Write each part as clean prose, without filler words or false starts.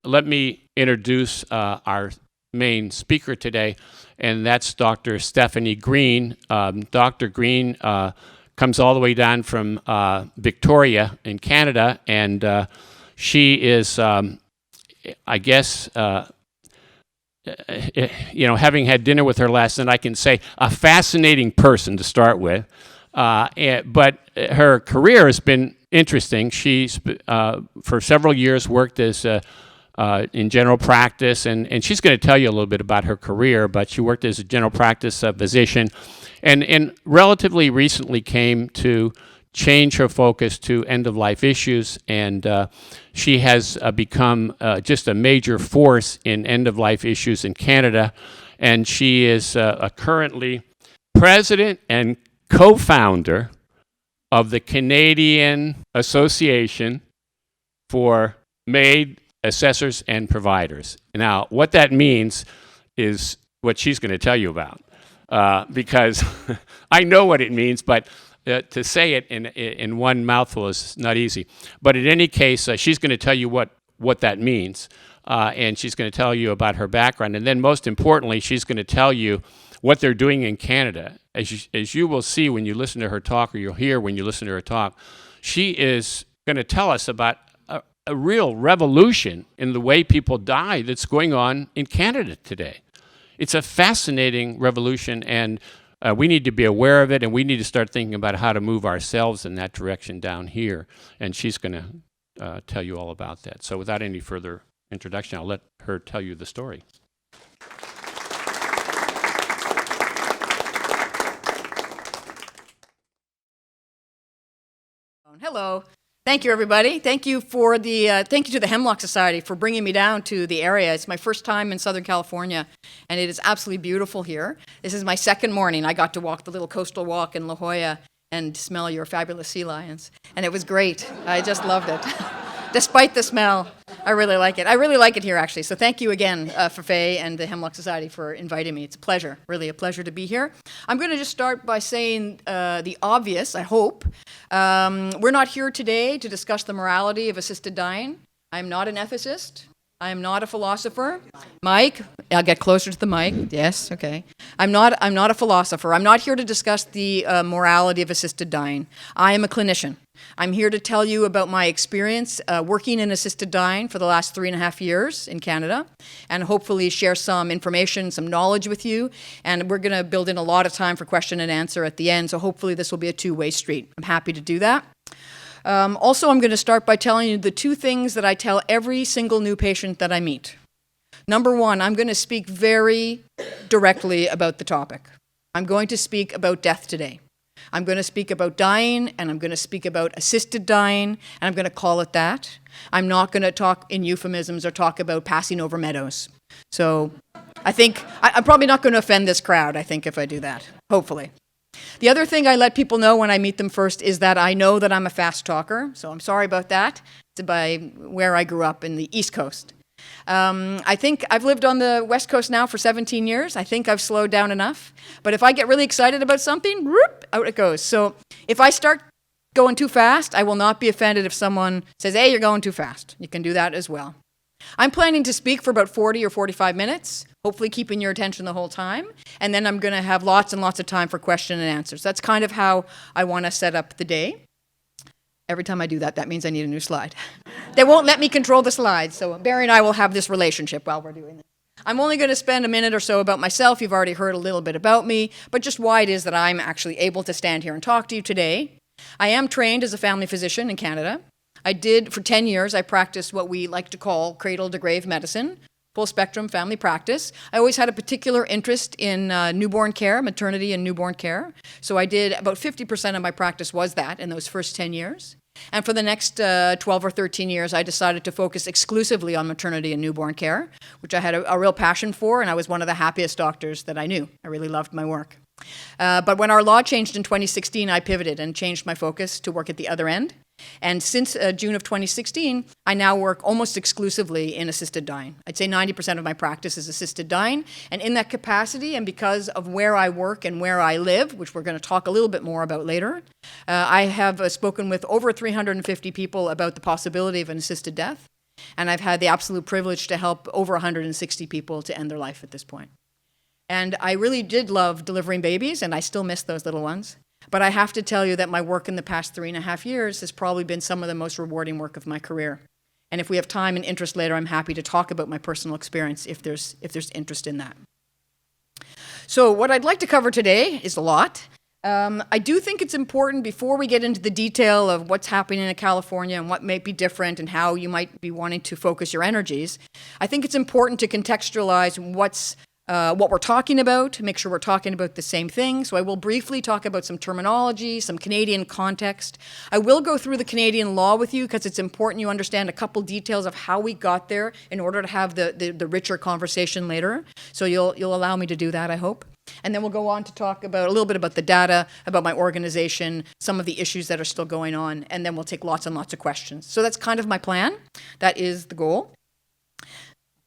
let me introduce our main speaker today, and that's Dr. Stefanie Green. Dr. Green comes all the way down from Victoria in Canada, and she is, I guess, having had dinner with her last night, I can say a fascinating person to start with. But her career has been interesting. She's for several years worked as in general practice, and she's going to tell you a little bit about her career. But she worked as a general practice physician, and relatively recently came to change her focus to end-of-life issues, and she has become just a major force in end-of-life issues in Canada, and she is currently president and co-founder of the Canadian Association for MAiD, Assessors, and Providers. Now, what that means is what she's going to tell you about, because I know what it means, but to say it in one mouthful is not easy. But in any case, she's going to tell you what that means, and she's going to tell you about her background. And then most importantly, she's going to tell you what they're doing in Canada. As you will see when you listen to her talk, or you'll hear when you listen to her talk, she is going to tell us about a real revolution in the way people die that's going on in Canada today. It's a fascinating revolution, and we need to be aware of it, and we need to start thinking about how to move ourselves in that direction down here. And she's going to tell you all about that. So without any further introduction, I'll let her tell you the story. Hello. Thank you, everybody. Thank you for thank you to the Hemlock Society for bringing me down to the area. It's my first time in Southern California, and it is absolutely beautiful here. This is my second morning. I got to walk the little coastal walk in La Jolla and smell your fabulous sea lions, and it was great. I just loved it. Despite the smell, I really like it. I really like it here, actually. So thank you again, Faye and the Hemlock Society, for inviting me. It's a pleasure, really a pleasure to be here. I'm going to just start by saying the obvious, I hope. We're not here today to discuss the morality of assisted dying. I'm not an ethicist. I am not a philosopher. Mike, I'll get closer to the mic. Yes, okay. I'm not a philosopher. I'm not here to discuss the morality of assisted dying. I am a clinician. I'm here to tell you about my experience working in assisted dying for the last 3.5 years in Canada, and hopefully share some information, some knowledge with you. And we're going to build in a lot of time for question and answer at the end, so hopefully this will be a two-way street. I'm happy to do that. Also, I'm going to start by telling you the two things that I tell every single new patient that I meet. Number one, I'm going to speak very directly about the topic. I'm going to speak about death today. I'm going to speak about dying, and I'm going to speak about assisted dying, and I'm going to call it that. I'm not going to talk in euphemisms or talk about passing over meadows. So I think I'm probably not going to offend this crowd, I think, if I do that, hopefully. The other thing I let people know when I meet them first is that I know that I'm a fast talker, so I'm sorry about that. It's by where I grew up in the East Coast. I think I've lived on the West Coast now for 17 years. I think I've slowed down enough. But if I get really excited about something, whoop, out it goes. So if I start going too fast, I will not be offended if someone says, hey, you're going too fast. You can do that as well. I'm planning to speak for about 40 or 45 minutes, hopefully keeping your attention the whole time. And then I'm going to have lots and lots of time for question and answers. That's kind of how I want to set up the day. Every time I do that, that means I need a new slide. They won't let me control the slides, so Barry and I will have this relationship while we're doing this. I'm only going to spend a minute or so about myself. You've already heard a little bit about me, but just why it is that I'm actually able to stand here and talk to you today. I am trained as a family physician in Canada. I did, for 10 years, I practiced what we like to call cradle-to-grave medicine, full-spectrum family practice. I always had a particular interest in newborn care, maternity and newborn care. So I did, about 50% of my practice was that in those first 10 years. And for the next 12 or 13 years, I decided to focus exclusively on maternity and newborn care, which I had a real passion for, and I was one of the happiest doctors that I knew. I really loved my work. But when our law changed in 2016, I pivoted and changed my focus to work at the other end. And since June of 2016, I now work almost exclusively in assisted dying. I'd say 90% of my practice is assisted dying. And in that capacity, and because of where I work and where I live, which we're going to talk a little bit more about later, I have spoken with over 350 people about the possibility of an assisted death. And I've had the absolute privilege to help over 160 people to end their life at this point. And I really did love delivering babies, and I still miss those little ones. But I have to tell you that my work in the past 3.5 years has probably been some of the most rewarding work of my career. And if we have time and interest later, I'm happy to talk about my personal experience if there's interest in that. So what I'd like to cover today is a lot. I do think it's important, before we get into the detail of what's happening in California and what may be different and how you might be wanting to focus your energies, I think it's important to contextualize what we're talking about, to make sure we're talking about the same thing. So I will briefly talk about some terminology, some Canadian context. I will go through the Canadian law with you because it's important you understand a couple details of how we got there in order to have the richer conversation later. So you'll allow me to do that, I hope. And then we'll go on to talk about a little bit about the data, about my organization, some of the issues that are still going on, and then we'll take lots and lots of questions. So that's kind of my plan. That is the goal.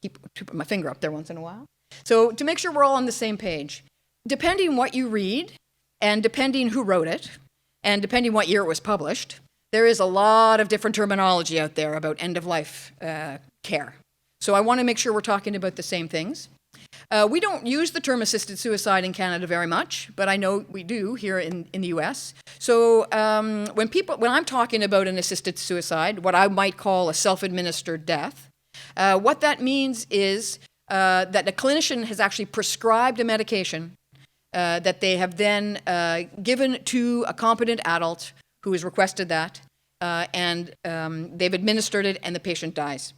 Keep putting my finger up there once in a while. So to make sure we're all on the same page, depending what you read, and depending who wrote it, and depending what year it was published, there is a lot of different terminology out there about end-of-life care. So I want to make sure we're talking about the same things. We don't use the term assisted suicide in Canada very much, but I know we do here in the US. So when I'm talking about an assisted suicide, what I might call a self-administered death, what that means is that the clinician has actually prescribed a medication that they have then given to a competent adult who has requested that, and they've administered it and the patient dies.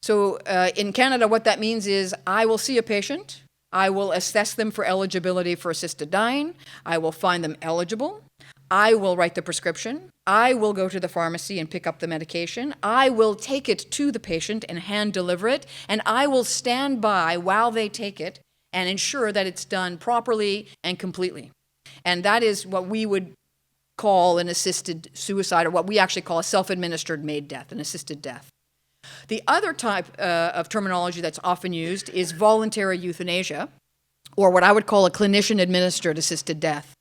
So in Canada, what that means is I will see a patient, I will assess them for eligibility for assisted dying, I will find them eligible, I will write the prescription, I will go to the pharmacy and pick up the medication, I will take it to the patient and hand deliver it, and I will stand by while they take it and ensure that it's done properly and completely. And that is what we would call an assisted suicide, or what we actually call a self-administered MAiD death, an assisted death. The other type of terminology that's often used is voluntary euthanasia, or what I would call a clinician-administered assisted death.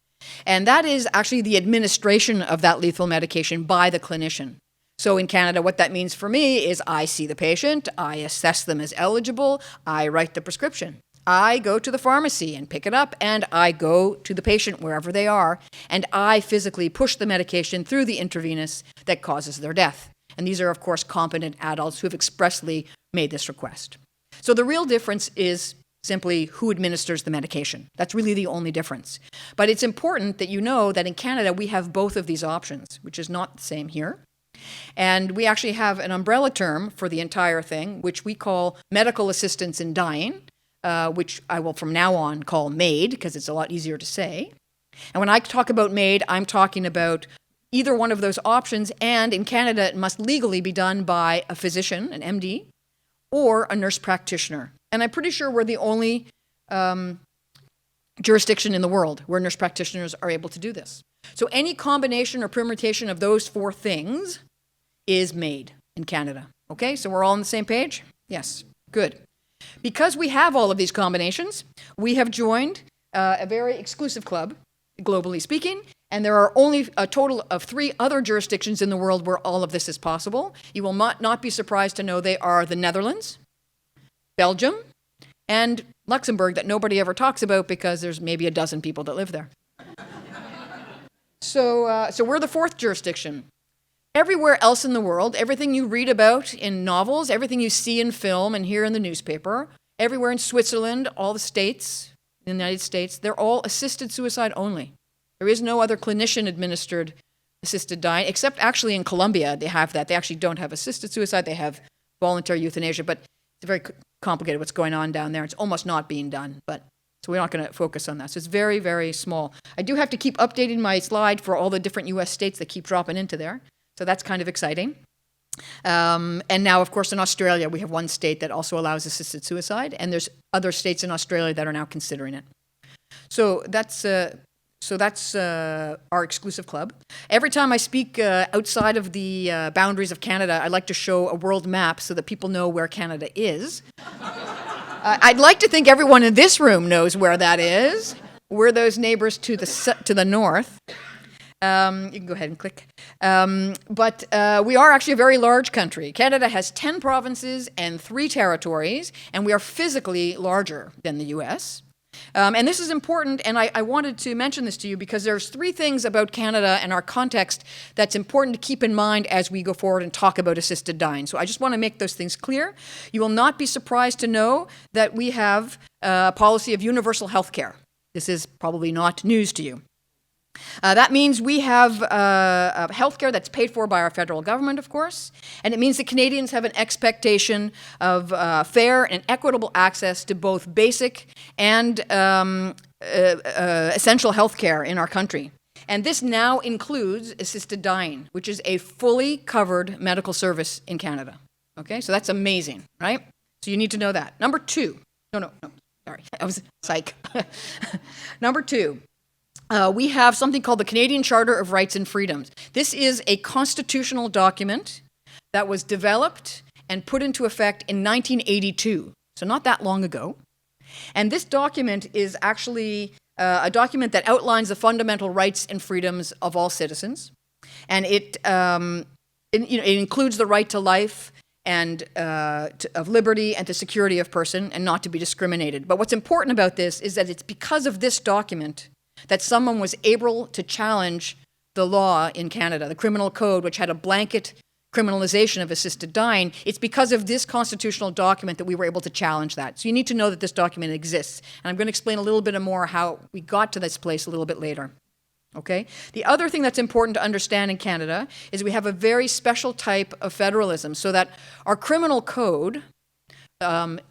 And that is actually the administration of that lethal medication by the clinician. So in Canada, what that means for me is I see the patient, I assess them as eligible, I write the prescription. I go to the pharmacy and pick it up, and I go to the patient wherever they are, and I physically push the medication through the intravenous that causes their death. And these are, of course, competent adults who have expressly made this request. So the real difference is simply who administers the medication. That's really the only difference. But it's important that you know that in Canada, we have both of these options, which is not the same here. And we actually have an umbrella term for the entire thing, which we call medical assistance in dying, which I will from now on call MAiD, because it's a lot easier to say. And when I talk about MAiD, I'm talking about either one of those options, and in Canada, it must legally be done by a physician, an MD, or a nurse practitioner. And I'm pretty sure we're the only jurisdiction in the world where nurse practitioners are able to do this. So any combination or permutation of those four things is MAiD in Canada. Okay, so we're all on the same page? Yes, good. Because we have all of these combinations, we have joined a very exclusive club, globally speaking, and there are only a total of 3 other jurisdictions in the world where all of this is possible. You will not be surprised to know they are the Netherlands, Belgium, and Luxembourg, that nobody ever talks about because there's maybe a dozen people that live there. So we're the 4th jurisdiction. Everywhere else in the world, everything you read about in novels, everything you see in film and hear in the newspaper, everywhere in Switzerland, all the states, in the United States, they're all assisted suicide only. There is no other clinician-administered assisted dying, except actually in Colombia, they have that. They actually don't have assisted suicide, they have voluntary euthanasia, but it's very complicated what's going on down there. It's almost not being done, so we're not going to focus on that. So it's very, very small. I do have to keep updating my slide for all the different US states that keep dropping into there, so that's kind of exciting. And now, of course, in Australia, we have one state that also allows assisted suicide, and there's other states in Australia that are now considering it. So that's our exclusive club. Every time I speak outside of the boundaries of Canada, I like to show a world map so that people know where Canada is. I'd like to think everyone in this room knows where that is. We're those neighbors to the north. You can go ahead and click. But we are actually a very large country. Canada has 10 provinces and 3 territories, and we are physically larger than the U.S. And this is important, and I wanted to mention this to you because there's 3 things about Canada and our context that's important to keep in mind as we go forward and talk about assisted dying. So I just want to make those things clear. You will not be surprised to know that we have a policy of universal health care. This is probably not news to you. That means we have health care that's paid for by our federal government, of course, and it means that Canadians have an expectation of fair and equitable access to both basic and essential health care in our country. And this now includes assisted dying, which is a fully covered medical service in Canada. Okay, so that's amazing, right? So you need to know that. Number 2, sorry, I was psych. Number 2. We have something called the Canadian Charter of Rights and Freedoms. This is a constitutional document that was developed and put into effect in 1982, so not that long ago. And this document is actually a document that outlines the fundamental rights and freedoms of all citizens. And it includes the right to life and of liberty and to security of person and not to be discriminated. But what's important about this is that it's because of this document that someone was able to challenge the law in Canada, the criminal code, which had a blanket criminalization of assisted dying. It's because of this constitutional document that we were able to challenge that. So you need to know that this document exists. And I'm going to explain a little bit more how we got to this place a little bit later. Okay? The other thing that's important to understand in Canada is we have a very special type of federalism, so that our criminal code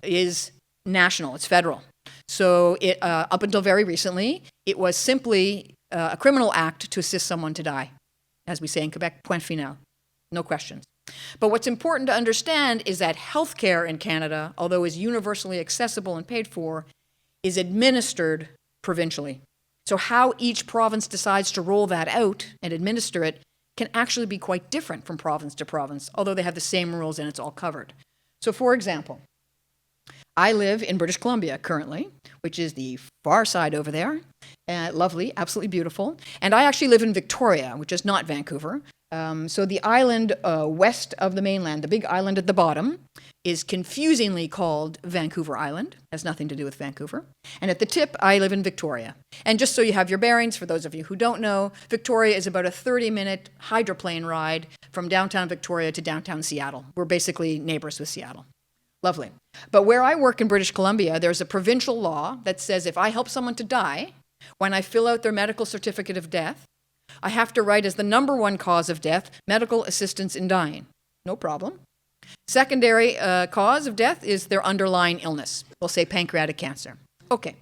is national, it's federal. So up until very recently, it was simply a criminal act to assist someone to die. As we say in Quebec, point final, no questions. But what's important to understand is that healthcare in Canada, although is universally accessible and paid for, is administered provincially. So how each province decides to roll that out and administer it can actually be quite different from province to province, although they have the same rules and it's all covered. So for example, I live in British Columbia currently, which is the far side over there. Lovely, absolutely beautiful. And I actually live in Victoria, which is not Vancouver. So the island west of the mainland, the big island at the bottom, is confusingly called Vancouver Island. Has nothing to do with Vancouver. And at the tip, I live in Victoria. And just so you have your bearings, for those of you who don't know, Victoria is about a 30-minute hydroplane ride from downtown Victoria to downtown Seattle. We're basically neighbors with Seattle. Lovely. But where I work in British Columbia, there's a provincial law that says if I help someone to die, when I fill out their medical certificate of death, I have to write as the number 1 cause of death, medical assistance in dying. No problem. Secondary cause of death is their underlying illness. We'll say pancreatic cancer. Okay.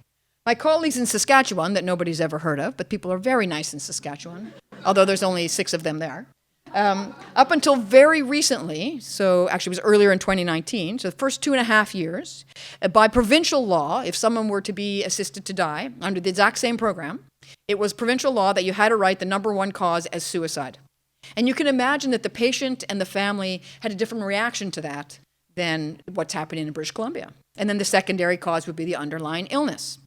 My colleagues in Saskatchewan, that nobody's ever heard of, but people are very nice in Saskatchewan, although there's only 6 of them there. Up until very recently, so actually it was earlier in 2019, so the first 2.5 years, by provincial law, if someone were to be assisted to die under the exact same program, it was provincial law that you had to write the number 1 cause as suicide. And you can imagine that the patient and the family had a different reaction to that than what's happening in British Columbia. And then the secondary cause would be the underlying illness.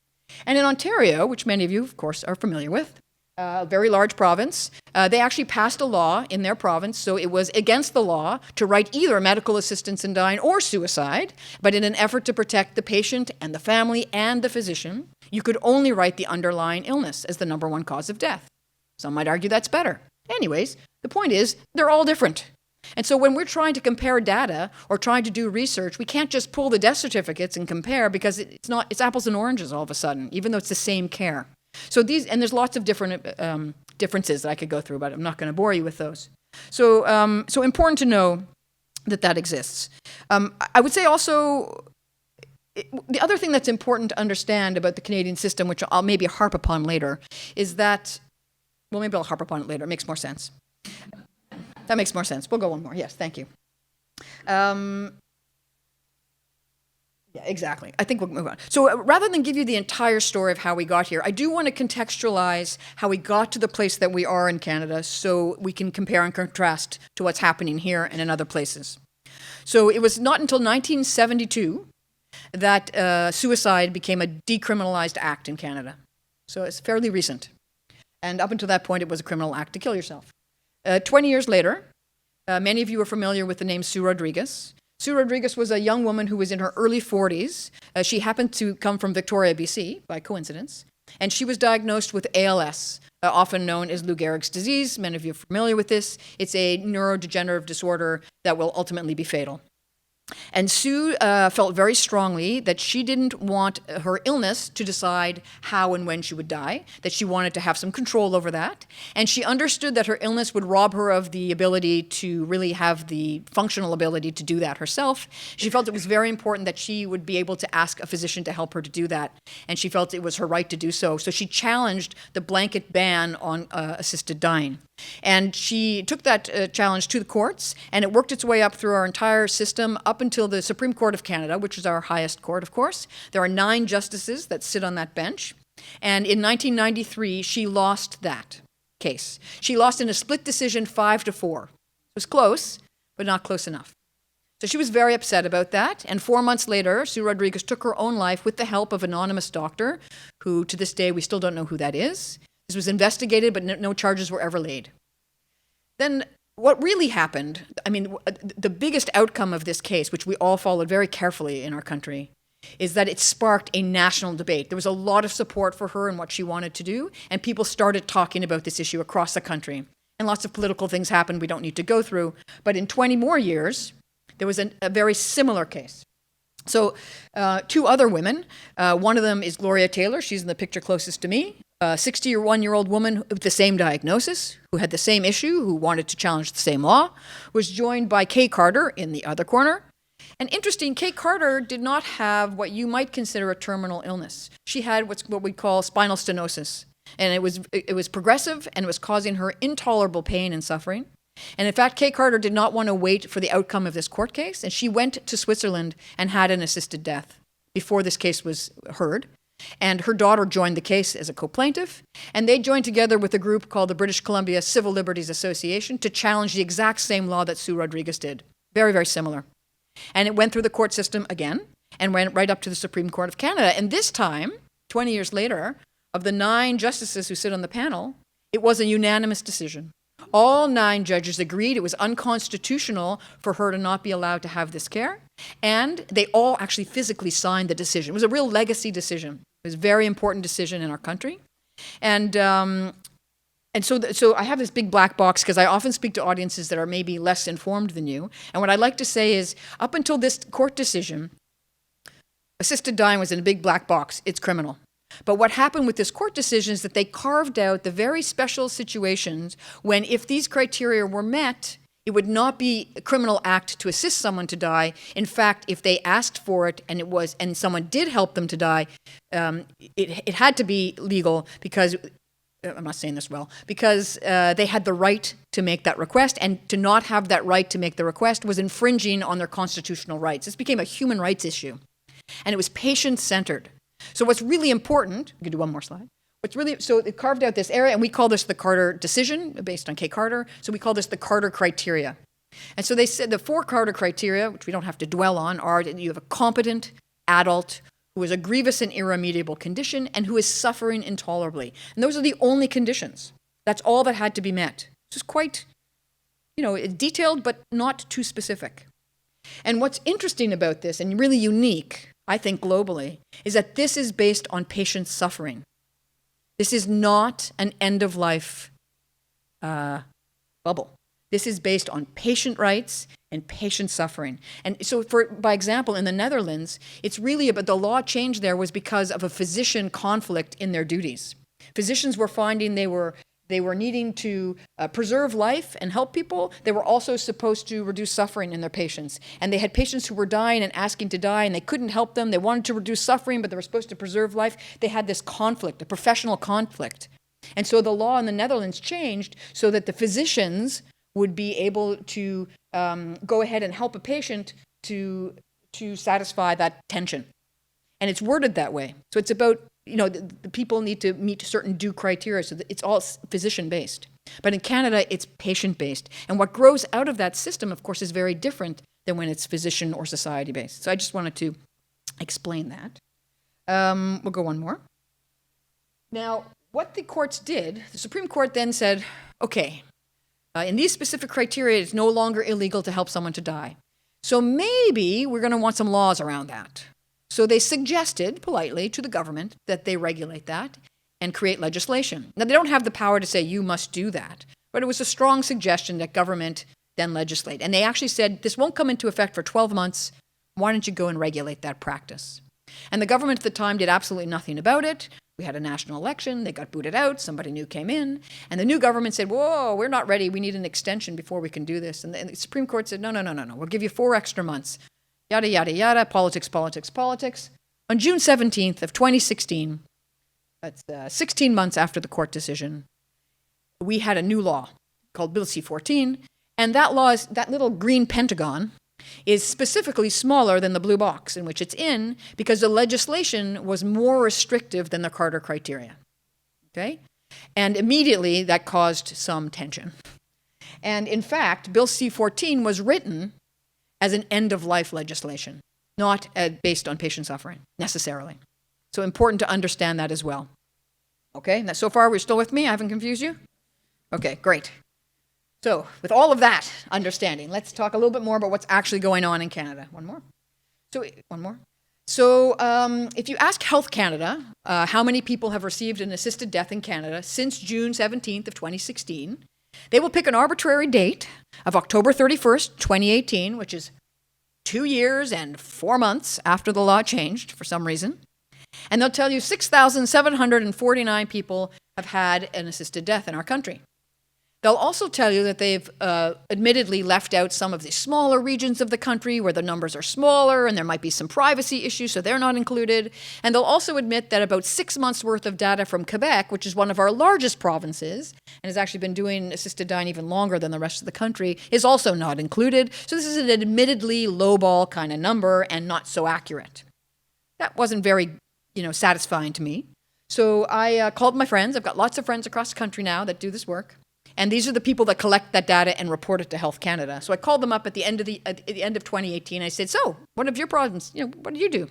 And in Ontario, which many of you, of course, are familiar with, a very large province, they actually passed a law in their province, so it was against the law to write either medical assistance in dying or suicide, but in an effort to protect the patient and the family and the physician, you could only write the underlying illness as the number 1 cause of death. Some might argue that's better. Anyways, the point is, they're all different. And so when we're trying to compare data or trying to do research, we can't just pull the death certificates and compare because it's apples and oranges all of a sudden, even though it's the same care. So there's lots of different differences that I could go through, but I'm not going to bore you with those. So important to know that exists. I would say also, the other thing that's important to understand about the Canadian system, which I'll maybe harp upon later, is that, well, maybe I'll harp upon it later. It makes more sense. That makes more sense. We'll go one more. Yes, thank you. Yeah, exactly. I think we'll move on. So rather than give you the entire story of how we got here, I do want to contextualize how we got to the place that we are in Canada so we can compare and contrast to what's happening here and in other places. So it was not until 1972 that suicide became a decriminalized act in Canada. So it's fairly recent. And up until that point, it was a criminal act to kill yourself. 20 years later, many of you are familiar with the name Sue Rodriguez. Sue Rodriguez was a young woman who was in her early 40s. She happened to come from Victoria, BC, by coincidence. And she was diagnosed with ALS, often known as Lou Gehrig's disease. Many of you are familiar with this. It's a neurodegenerative disorder that will ultimately be fatal. And Sue felt very strongly that she didn't want her illness to decide how and when she would die, that she wanted to have some control over that. And she understood that her illness would rob her of the ability to really have the functional ability to do that herself. She felt it was very important that she would be able to ask a physician to help her to do that. And she felt it was her right to do so. So she challenged the blanket ban on assisted dying. And she took that challenge to the courts, and it worked its way up through our entire system up until the Supreme Court of Canada, which is our highest court, of course. There are 9 justices that sit on that bench. And in 1993, she lost that case. She lost in a split decision 5-4. It was close, but not close enough. So she was very upset about that. And 4 months later, Sue Rodriguez took her own life with the help of an anonymous doctor, who to this day we still don't know who that is. This was investigated, but no charges were ever laid. Then what really happened, I mean, the biggest outcome of this case, which we all followed very carefully in our country, is that it sparked a national debate. There was a lot of support for her and what she wanted to do, and people started talking about this issue across the country. And lots of political things happened we don't need to go through. But in 20 more years, there was a very similar case. So 2 other women, one of them is Gloria Taylor. She's in the picture closest to me. A 61-year-old woman with the same diagnosis, who had the same issue, who wanted to challenge the same law, was joined by Kay Carter in the other corner. And interesting, Kay Carter did not have what you might consider a terminal illness. She had what we call spinal stenosis. And it was progressive, and it was causing her intolerable pain and suffering. And in fact, Kay Carter did not want to wait for the outcome of this court case, and she went to Switzerland and had an assisted death before this case was heard. And her daughter joined the case as a co-plaintiff, and they joined together with a group called the British Columbia Civil Liberties Association to challenge the exact same law that Sue Rodriguez did. Very, very similar. And it went through the court system again and went right up to the Supreme Court of Canada. And this time, 20 years later, of the 9 justices who sit on the panel, it was a unanimous decision. All 9 judges agreed it was unconstitutional for her to not be allowed to have this care, and they all actually physically signed the decision. It was a real legacy decision. It was a very important decision in our country. And so I have this big black box because I often speak to audiences that are maybe less informed than you. And what I'd like to say is, up until this court decision, assisted dying was in a big black box. It's criminal. But what happened with this court decision is that they carved out the very special situations when, if these criteria were met, it would not be a criminal act to assist someone to die. In fact, if they asked for it and someone did help them to die, it had to be legal because, I'm not saying this well, because they had the right to make that request, and to not have that right to make the request was infringing on their constitutional rights. This became a human rights issue, and it was patient-centered. So what's really important, we can do one more slide. So it carved out this area, and we call this the Carter decision, based on Kay Carter. So we call this the Carter criteria. And so they said the 4 Carter criteria, which we don't have to dwell on, are that you have a competent adult who has a grievous and irremediable condition and who is suffering intolerably. And those are the only conditions. That's all that had to be met. This is quite, detailed, but not too specific. And what's interesting about this, and really unique, I think globally, is that this is based on patient suffering. This is not an end-of-life bubble. This is based on patient rights and patient suffering. And so, by example, in the Netherlands, it's really about the law change there was because of a physician conflict in their duties. Physicians were finding they were needing to preserve life and help people. They were also supposed to reduce suffering in their patients. And they had patients who were dying and asking to die, and they couldn't help them. They wanted to reduce suffering, but they were supposed to preserve life. They had this conflict, a professional conflict. And so the law in the Netherlands changed so that the physicians would be able to go ahead and help a patient to satisfy that tension. And it's worded that way. So it's about, the people need to meet certain due criteria, so that it's all physician-based. But in Canada, it's patient-based. And what grows out of that system, of course, is very different than when it's physician or society-based. So I just wanted to explain that. We'll go one more. Now, what the courts did, the Supreme Court then said, okay, in these specific criteria, it's no longer illegal to help someone to die. So maybe we're going to want some laws around that. So they suggested politely to the government that they regulate that and create legislation. Now, they don't have the power to say you must do that, but it was a strong suggestion that government then legislate. And they actually said, this won't come into effect for 12 months. Why don't you go and regulate that practice? And the government at the time did absolutely nothing about it. We had a national election. They got booted out. Somebody new came in. And the new government said, whoa, we're not ready. We need an extension before we can do this. And the Supreme Court said, no. We'll give you 4 extra months. Yada, yada, yada. Politics. On June 17th of 2016, that's 16 months after the court decision, we had a new law called Bill C14. And that law is, that little green pentagon is specifically smaller than the blue box in which it's in because the legislation was more restrictive than the Carter criteria. Okay? And immediately that caused some tension. And in fact, Bill C14 was written as an end-of-life legislation, not based on patient suffering, necessarily. So important to understand that as well. Okay? Now, so far, we're still with me? I haven't confused you? Okay, great. So, with all of that understanding, let's talk a little bit more about what's actually going on in Canada. One more. So, if you ask Health Canada how many people have received an assisted death in Canada since June 17th of 2016, they will pick an arbitrary date of October 31st, 2018, which is 2 years and 4 months after the law changed for some reason. And they'll tell you 6,749 people have had an assisted death in our country. They'll also tell you that they've admittedly left out some of the smaller regions of the country where the numbers are smaller and there might be some privacy issues, so they're not included. And they'll also admit that about 6 months' worth of data from Quebec, which is one of our largest provinces and has actually been doing assisted dying even longer than the rest of the country, is also not included. So this is an admittedly lowball kind of number and not so accurate. That wasn't very, satisfying to me. So I called my friends. I've got lots of friends across the country now that do this work. And these are the people that collect that data and report it to Health Canada. So I called them up at the end of 2018. I said, so what of your province? What do you do?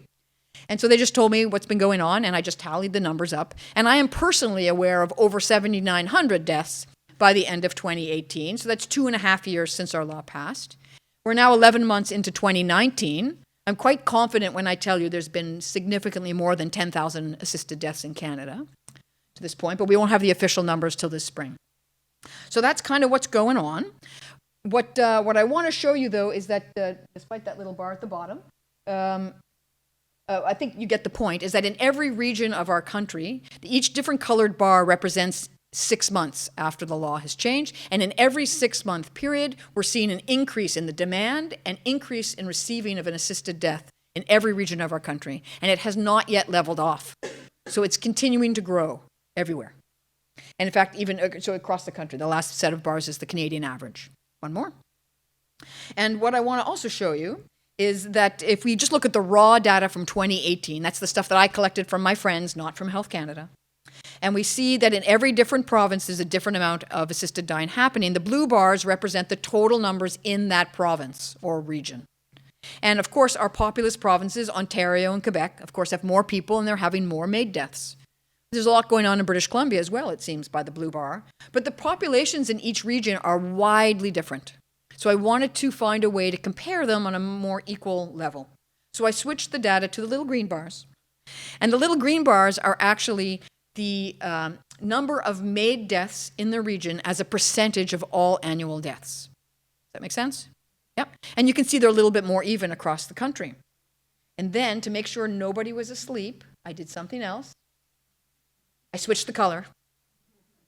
And so they just told me what's been going on, and I just tallied the numbers up. And I am personally aware of over 7,900 deaths by the end of 2018. So that's 2.5 years since our law passed. We're now 11 months into 2019. I'm quite confident when I tell you there's been significantly more than 10,000 assisted deaths in Canada to this point, but we won't have the official numbers till this spring. So that's kind of what's going on. What I want to show you, though, is that despite that little bar at the bottom, I think you get the point, is that in every region of our country, each different colored bar represents 6 months after the law has changed. And in every 6-month period, we're seeing an increase in the demand and increase in receiving of an assisted death in every region of our country. And it has not yet leveled off. So it's continuing to grow everywhere. And in fact, even so across the country, the last set of bars is the Canadian average. One more. And what I want to also show you is that if we just look at the raw data from 2018, that's the stuff that I collected from my friends, not from Health Canada, and we see that in every different province there's a different amount of assisted dying happening. The blue bars represent the total numbers in that province or region. And of course, our populous provinces, Ontario and Quebec, of course, have more people and they're having more MAiD deaths. There's a lot going on in British Columbia as well, it seems, by the blue bar. But the populations in each region are widely different. So I wanted to find a way to compare them on a more equal level. So I switched the data to the little green bars. And the little green bars are actually the number of MAiD deaths in the region as a percentage of all annual deaths. Does that make sense? Yep. And you can see they're a little bit more even across the country. And then, to make sure nobody was asleep, I did something else. I switched the color.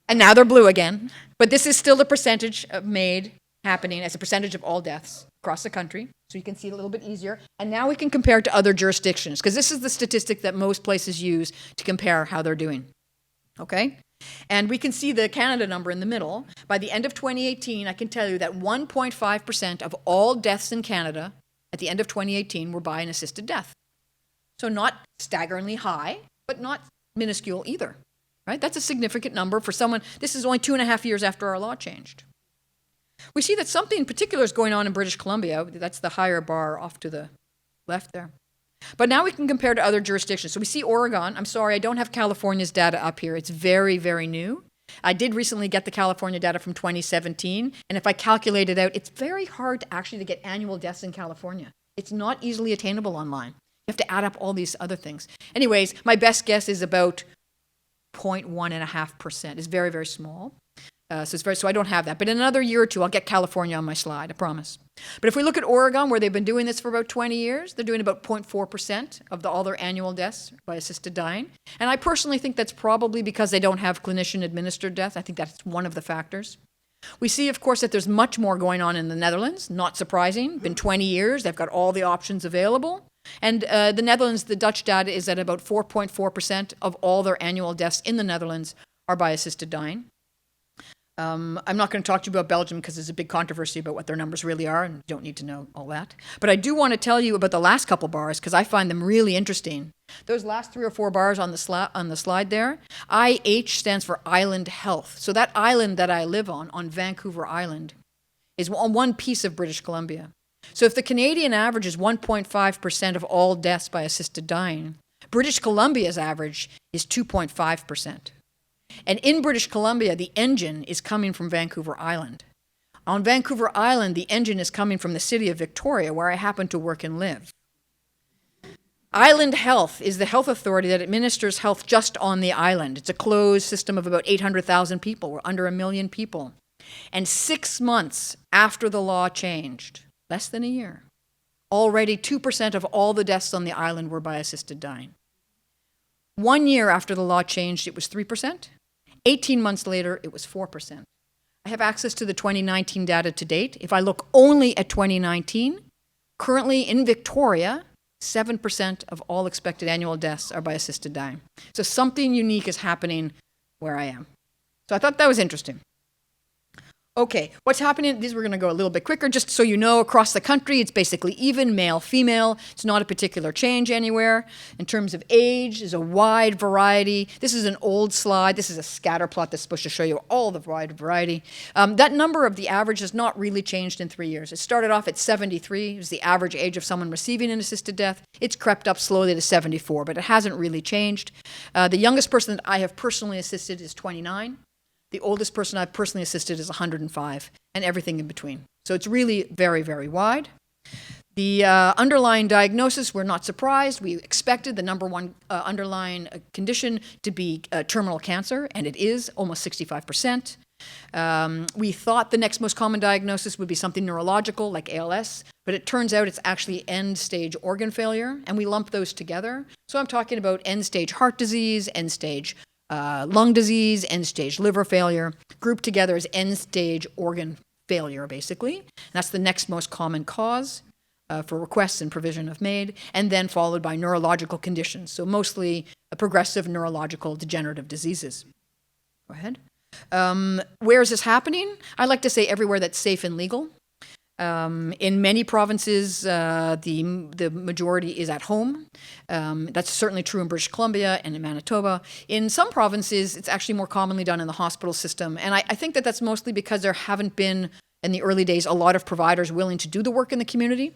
And now they're blue again. But this is still the percentage of MAiD happening as a percentage of all deaths across the country. So you can see it a little bit easier. And now we can compare it to other jurisdictions, because this is the statistic that most places use to compare how they're doing. Okay? And we can see the Canada number in the middle. By the end of 2018, I can tell you that 1.5% of all deaths in Canada at the end of 2018 were by an assisted death. So not staggeringly high, but not minuscule either. Right? That's a significant number for someone. This is only 2.5 years after our law changed. We see that something in particular is going on in British Columbia. That's the higher bar off to the left there. But now we can compare to other jurisdictions. So we see Oregon. I'm sorry, I don't have California's data up here. It's very, very new. I did recently get the California data from 2017, and if I calculate it out, it's very hard to get annual deaths in California. It's not easily attainable online. You have to add up all these other things. Anyways, my best guess is about 0.1.5%. It's very, very small. So I don't have that. But in another year or two, I'll get California on my slide, I promise. But if we look at Oregon, where they've been doing this for about 20 years, they're doing about 0.4% of all their annual deaths by assisted dying. And I personally think that's probably because they don't have clinician-administered death. I think that's one of the factors. We see, of course, that there's much more going on in the Netherlands. Not surprising. Been 20 years. They've got all the options available. And the Netherlands, the Dutch data is at about 4.4% of all their annual deaths in the Netherlands are by assisted dying. I'm not going to talk to you about Belgium because there's a big controversy about what their numbers really are, and you don't need to know all that. But I do want to tell you about the last couple bars because I find them really interesting. Those last 3 or 4 bars on the slide there, IH stands for Island Health. So that island that I live on Vancouver Island, is on one piece of British Columbia. So if the Canadian average is 1.5% of all deaths by assisted dying, British Columbia's average is 2.5%. And in British Columbia, the engine is coming from Vancouver Island. On Vancouver Island, the engine is coming from the city of Victoria, where I happen to work and live. Island Health is the health authority that administers health just on the island. It's a closed system of about 800,000 people. We're under 1 million people. And 6 months after the law changed, less than a year, already 2% of all the deaths on the island were by assisted dying. 1 year after the law changed, it was 3%. 18 months later, it was 4%. I have access to the 2019 data to date. If I look only at 2019, currently in Victoria, 7% of all expected annual deaths are by assisted dying. So something unique is happening where I am. So I thought that was interesting. Okay, what's happening, we're going to go a little bit quicker, just so you know, across the country, it's basically even, male, female. It's not a particular change anywhere. In terms of age, there's a wide variety. This is an old slide. This is a scatter plot that's supposed to show you all the wide variety. That number of the average has not really changed in 3 years. It started off at 73. It was the average age of someone receiving an assisted death. It's crept up slowly to 74, but it hasn't really changed. The youngest person that I have personally assisted is 29. The oldest person I've personally assisted is 105, and everything in between. So it's really very, very wide. The underlying diagnosis, we're not surprised. We expected the number one underlying condition to be terminal cancer, and it is almost 65%. We thought the next most common diagnosis would be something neurological like ALS, but it turns out it's actually end-stage organ failure, and we lump those together. So I'm talking about end-stage heart disease, end-stage lung disease, end-stage liver failure, grouped together as end-stage organ failure, basically. And that's the next most common cause for requests and provision of MAiD, and then followed by neurological conditions, so mostly progressive neurological degenerative diseases. Go ahead. Where is this happening? I like to say everywhere that's safe and legal. In many provinces, the majority is at home. That's certainly true in British Columbia and in Manitoba. In some provinces, it's actually more commonly done in the hospital system. And I think that that's mostly because there haven't been, in the early days, a lot of providers willing to do the work in the community.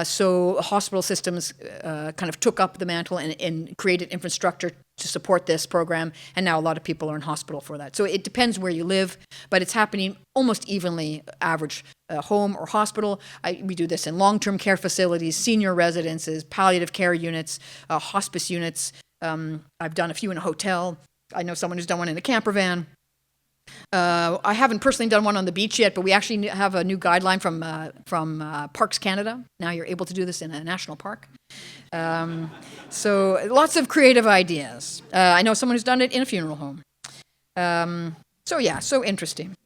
So hospital systems kind of took up the mantle and created infrastructure to support this program, and now a lot of people are in hospital for that. So it depends where you live, but it's happening almost evenly, average home or hospital. We do this in long-term care facilities, senior residences, palliative care units, hospice units. I've done a few in a hotel. I know someone who's done one in a camper van. I haven't personally done one on the beach yet, but we actually have a new guideline from Parks Canada. Now you're able to do this in a national park. So lots of creative ideas. I know someone who's done it in a funeral home. So interesting.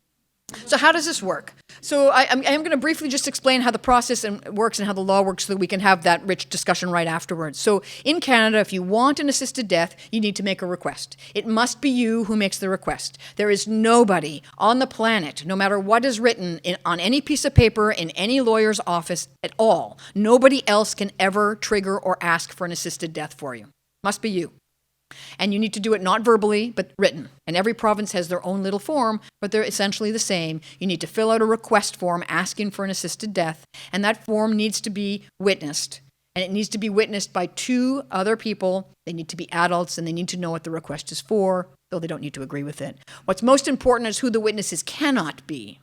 So how does this work? So I'm going to briefly just explain how the process works and how the law works so that we can have that rich discussion right afterwards. So in Canada, if you want an assisted death, you need to make a request. It must be you who makes the request. There is nobody on the planet, no matter what is written on any piece of paper in any lawyer's office at all, nobody else can ever trigger or ask for an assisted death for you. Must be you. And you need to do it not verbally, but written. And every province has their own little form, but they're essentially the same. You need to fill out a request form asking for an assisted death, and that form needs to be witnessed. And it needs to be witnessed by 2 other people. They need to be adults, and they need to know what the request is for, though they don't need to agree with it. What's most important is who the witnesses cannot be.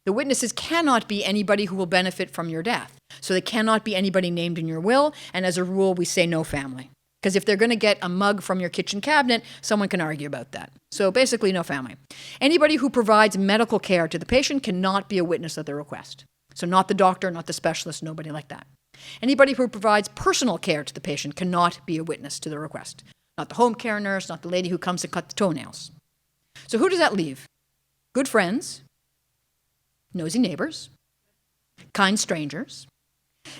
The witnesses cannot be anybody who will benefit from your death. So they cannot be anybody named in your will, and as a rule, we say no family. Because if they're going to get a mug from your kitchen cabinet, someone can argue about that. So basically, no family. Anybody who provides medical care to the patient cannot be a witness at the request. So not the doctor, not the specialist, nobody like that. Anybody who provides personal care to the patient cannot be a witness to the request. Not the home care nurse, not the lady who comes to cut the toenails. So who does that leave? Good friends, nosy neighbors, kind strangers.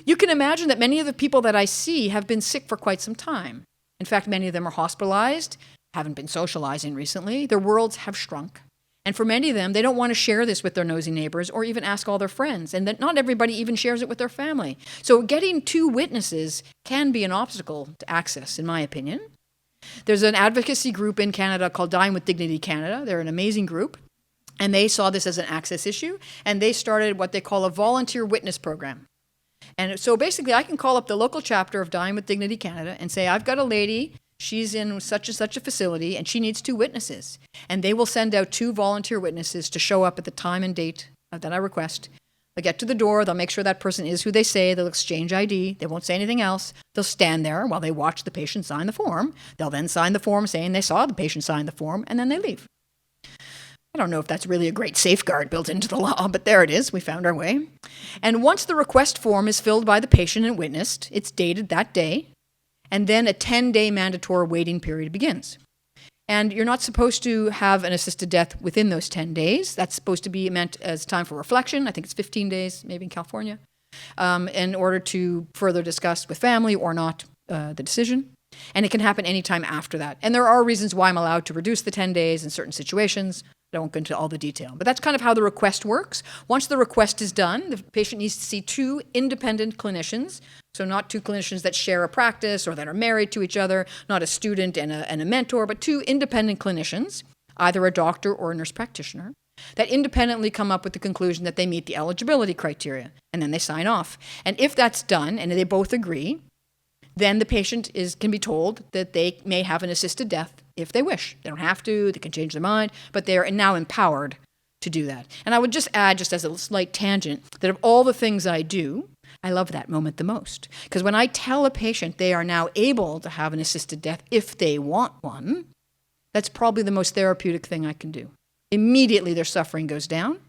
You can imagine that many of the people that I see have been sick for quite some time. In fact, many of them are hospitalized, haven't been socializing recently. Their worlds have shrunk. And for many of them, they don't want to share this with their nosy neighbors or even ask all their friends. And that not everybody even shares it with their family. So getting 2 witnesses can be an obstacle to access, in my opinion. There's an advocacy group in Canada called Dying with Dignity Canada. They're an amazing group. And they saw this as an access issue. And they started what they call a volunteer witness program. And so basically, I can call up the local chapter of Dying with Dignity Canada and say, I've got a lady, she's in such and such a facility, and she needs 2 witnesses. And they will send out 2 volunteer witnesses to show up at the time and date that I request. They'll get to the door, they'll make sure that person is who they say, they'll exchange ID, they won't say anything else. They'll stand there while they watch the patient sign the form. They'll then sign the form saying they saw the patient sign the form, and then they leave. I don't know if that's really a great safeguard built into the law, but there it is. We found our way. And once the request form is filled by the patient and witnessed, it's dated that day, and then a 10-day mandatory waiting period begins. And you're not supposed to have an assisted death within those 10 days. That's supposed to be meant as time for reflection. I think it's 15 days, maybe in California, in order to further discuss with family or not the decision. And it can happen anytime after that. And there are reasons why I'm allowed to reduce the 10 days in certain situations. I won't go into all the detail. But that's kind of how the request works. Once the request is done, the patient needs to see 2 independent clinicians. So not 2 clinicians that share a practice or that are married to each other, not a student and a mentor, but 2 independent clinicians, either a doctor or a nurse practitioner, that independently come up with the conclusion that they meet the eligibility criteria. And then they sign off. And if that's done and they both agree, then the patient can be told that they may have an assisted death if they wish. They don't have to, they can change their mind, but they are now empowered to do that. And I would just add, just as a slight tangent, that of all the things I do, I love that moment the most. Because when I tell a patient they are now able to have an assisted death if they want one, that's probably the most therapeutic thing I can do. Immediately their suffering goes down.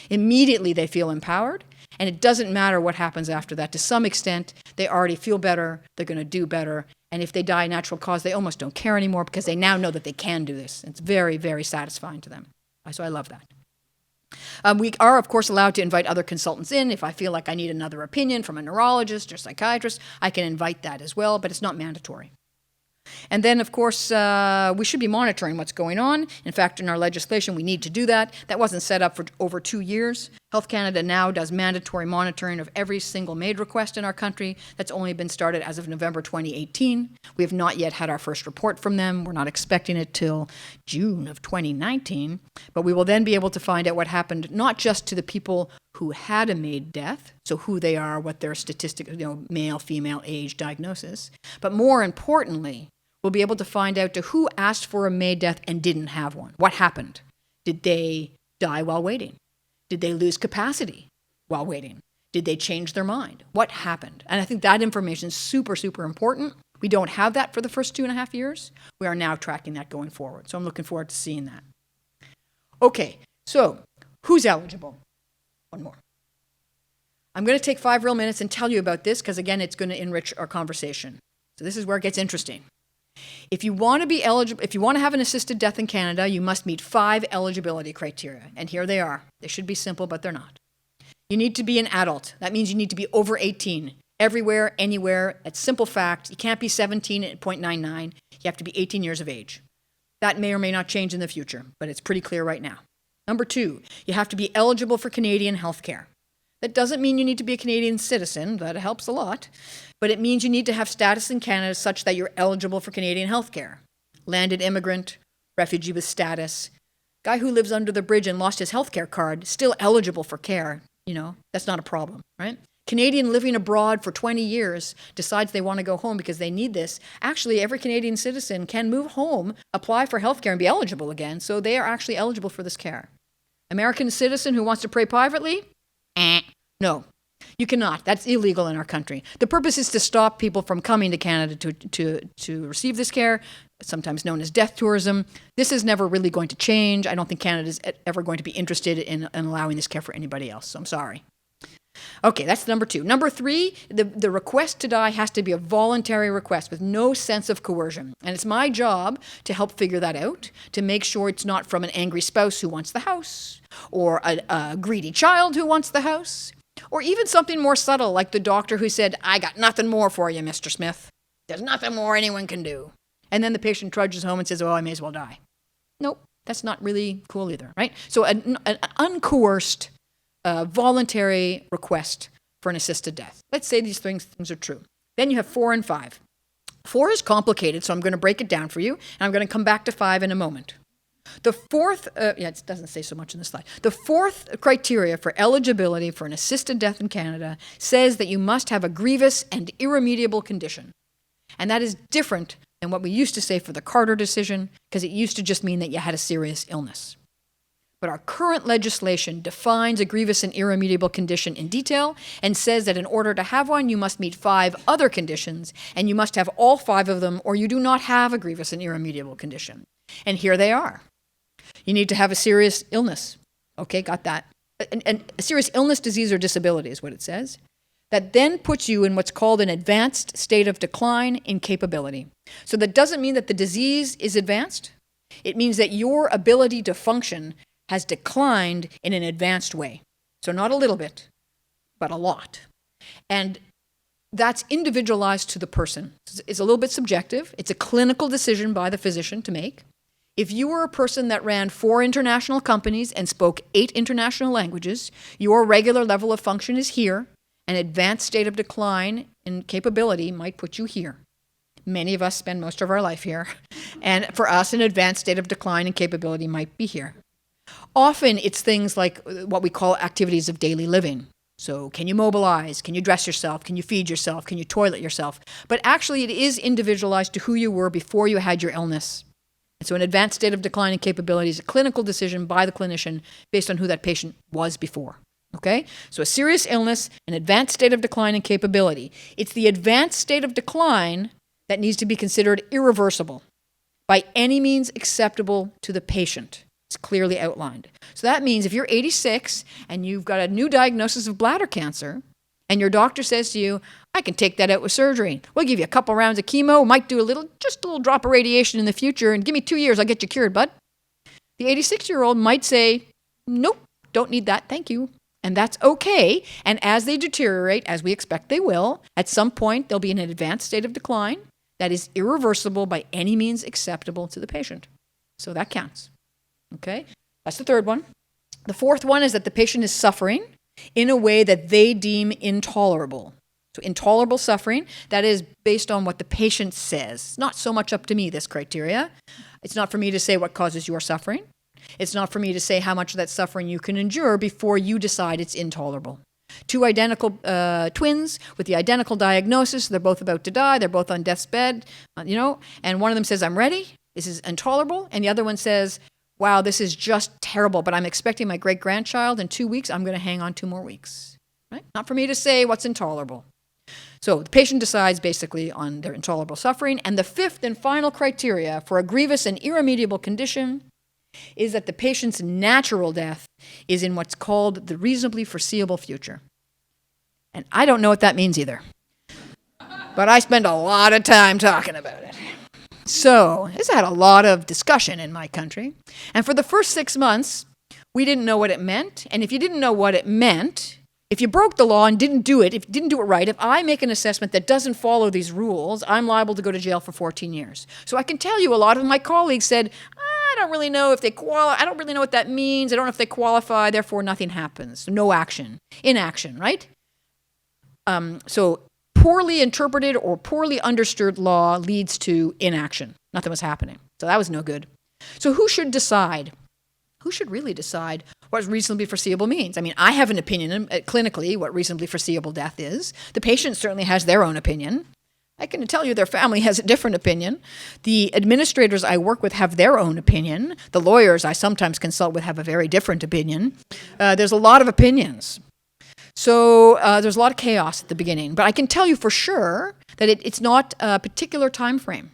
Immediately they feel empowered. And it doesn't matter what happens after that. To some extent, they already feel better, they're going to do better, and if they die natural cause, they almost don't care anymore because they now know that they can do this. It's very, very satisfying to them. So I love that. We are, of course, allowed to invite other consultants in. If I feel like I need another opinion from a neurologist or psychiatrist, I can invite that as well, but it's not mandatory. And then, of course, we should be monitoring what's going on. In fact, in our legislation, we need to do that. That wasn't set up for over 2 years. Health Canada now does mandatory monitoring of every single MAiD request in our country. That's only been started as of November 2018. We have not yet had our first report from them. We're not expecting it till June of 2019. But we will then be able to find out what happened, not just to the people who had a MAiD death, so who they are, what their statistics, male, female, age, diagnosis, but more importantly, we'll be able to find out to who asked for a MAiD death and didn't have one. What happened? Did they die while waiting? Did they lose capacity while waiting? Did they change their mind? What happened? And I think that information is super, super important. We don't have that for the first 2.5 years. We are now tracking that going forward. So I'm looking forward to seeing that. Okay, so who's eligible? One more. I'm going to take 5 real minutes and tell you about this because, again, it's going to enrich our conversation. So this is where it gets interesting. If you want to be eligible, if you want to have an assisted death in Canada, you must meet 5 eligibility criteria. And here they are. They should be simple, but they're not. You need to be an adult. That means you need to be over 18. Everywhere, anywhere. It's simple fact. You can't be 17.99. You have to be 18 years of age. That may or may not change in the future, but it's pretty clear right now. Number 2, you have to be eligible for Canadian health care. That doesn't mean you need to be a Canadian citizen. That helps a lot. But it means you need to have status in Canada such that you're eligible for Canadian health care. Landed immigrant, refugee with status, guy who lives under the bridge and lost his health care card, still eligible for care. That's not a problem, right? Canadian living abroad for 20 years decides they want to go home because they need this. Actually, every Canadian citizen can move home, apply for health care, and be eligible again. So they are actually eligible for this care. American citizen who wants to pray privately? No. You cannot. That's illegal in our country. The purpose is to stop people from coming to Canada to receive this care, sometimes known as death tourism. This is never really going to change. I don't think Canada is ever going to be interested in allowing this care for anybody else, so I'm sorry. Okay, that's number 2. Number 3, the request to die has to be a voluntary request with no sense of coercion. And it's my job to help figure that out, to make sure it's not from an angry spouse who wants the house, or a greedy child who wants the house, or even something more subtle like the doctor who said, "I got nothing more for you, Mr. Smith. There's nothing more anyone can do." And then the patient trudges home and says, "Oh, I may as well die." Nope, that's not really cool either, right? So an uncoerced voluntary request for an assisted death. Let's say these things are true. Then you have 4 and 5. 4 is complicated, so I'm going to break it down for you, and I'm going to come back to 5 in a moment. The fourth, it doesn't say so much in the slide. The 4th criteria for eligibility for an assisted death in Canada says that you must have a grievous and irremediable condition. And that is different than what we used to say for the Carter decision, because it used to just mean that you had a serious illness. But our current legislation defines a grievous and irremediable condition in detail and says that in order to have one, you must meet 5 other conditions, and you must have all 5 of them, or you do not have a grievous and irremediable condition. And here they are. You need to have a serious illness. Okay, got that. And a serious illness, disease, or disability is what it says. That then puts you in what's called an advanced state of decline in capability. So that doesn't mean that the disease is advanced. It means that your ability to function has declined in an advanced way. So not a little bit, but a lot. And that's individualized to the person. It's a little bit subjective. It's a clinical decision by the physician to make. If you were a person that ran 4 international companies and spoke 8 international languages, your regular level of function is here. An advanced state of decline in capability might put you here. Many of us spend most of our life here. And for us, an advanced state of decline in capability might be here. Often it's things like what we call activities of daily living. So can you mobilize? Can you dress yourself? Can you feed yourself? Can you toilet yourself? But actually it is individualized to who you were before you had your illness. And so an advanced state of decline in capability is a clinical decision by the clinician based on who that patient was before. Okay? So a serious illness, an advanced state of decline in capability. It's the advanced state of decline that needs to be considered irreversible by any means acceptable to the patient. It's clearly outlined. So that means if you're 86 and you've got a new diagnosis of bladder cancer and your doctor says to you, "I can take that out with surgery. We'll give you a couple rounds of chemo, might do just a little drop of radiation in the future, and give me 2 years, I'll get you cured, bud." The 86-year-old might say, "Nope, don't need that, thank you." And that's okay. And as they deteriorate, as we expect they will, at some point there'll be an advanced state of decline that is irreversible by any means acceptable to the patient. So that counts. Okay? That's the 3rd one. The 4th one is that the patient is suffering in a way that they deem intolerable. So intolerable suffering, that is based on what the patient says. It's not so much up to me, this criteria. It's not for me to say what causes your suffering. It's not for me to say how much of that suffering you can endure before you decide it's intolerable. 2 identical twins with the identical diagnosis. They're both about to die. They're both on death's bed, and one of them says, "I'm ready. This is intolerable." And the other one says, "Wow, this is just terrible, but I'm expecting my great-grandchild in 2 weeks. I'm going to hang on 2 more weeks." Right? Not for me to say what's intolerable. So the patient decides basically on their intolerable suffering. And the 5th and final criteria for a grievous and irremediable condition is that the patient's natural death is in what's called the reasonably foreseeable future. And I don't know what that means either. But I spend a lot of time talking about it. So this had a lot of discussion in my country. And for the first 6 months, we didn't know what it meant. And if you didn't know what it meant, if you broke the law and didn't do it, if you didn't do it right, if I make an assessment that doesn't follow these rules, I'm liable to go to jail for 14 years. So I can tell you a lot of my colleagues said, "I don't really know if they qualify. I don't really know what that means. I don't know if they qualify. Therefore, nothing happens. No action. Inaction," right? So poorly interpreted or poorly understood law leads to inaction. Nothing was happening. So that was no good. So who should decide? Who should really decide what reasonably foreseeable means. I mean, I have an opinion clinically what reasonably foreseeable death is. The patient certainly has their own opinion. I can tell you their family has a different opinion. The administrators I work with have their own opinion. The lawyers I sometimes consult with have a very different opinion. There's a lot of opinions. So there's a lot of chaos at the beginning. But I can tell you for sure that it's not a particular time frame.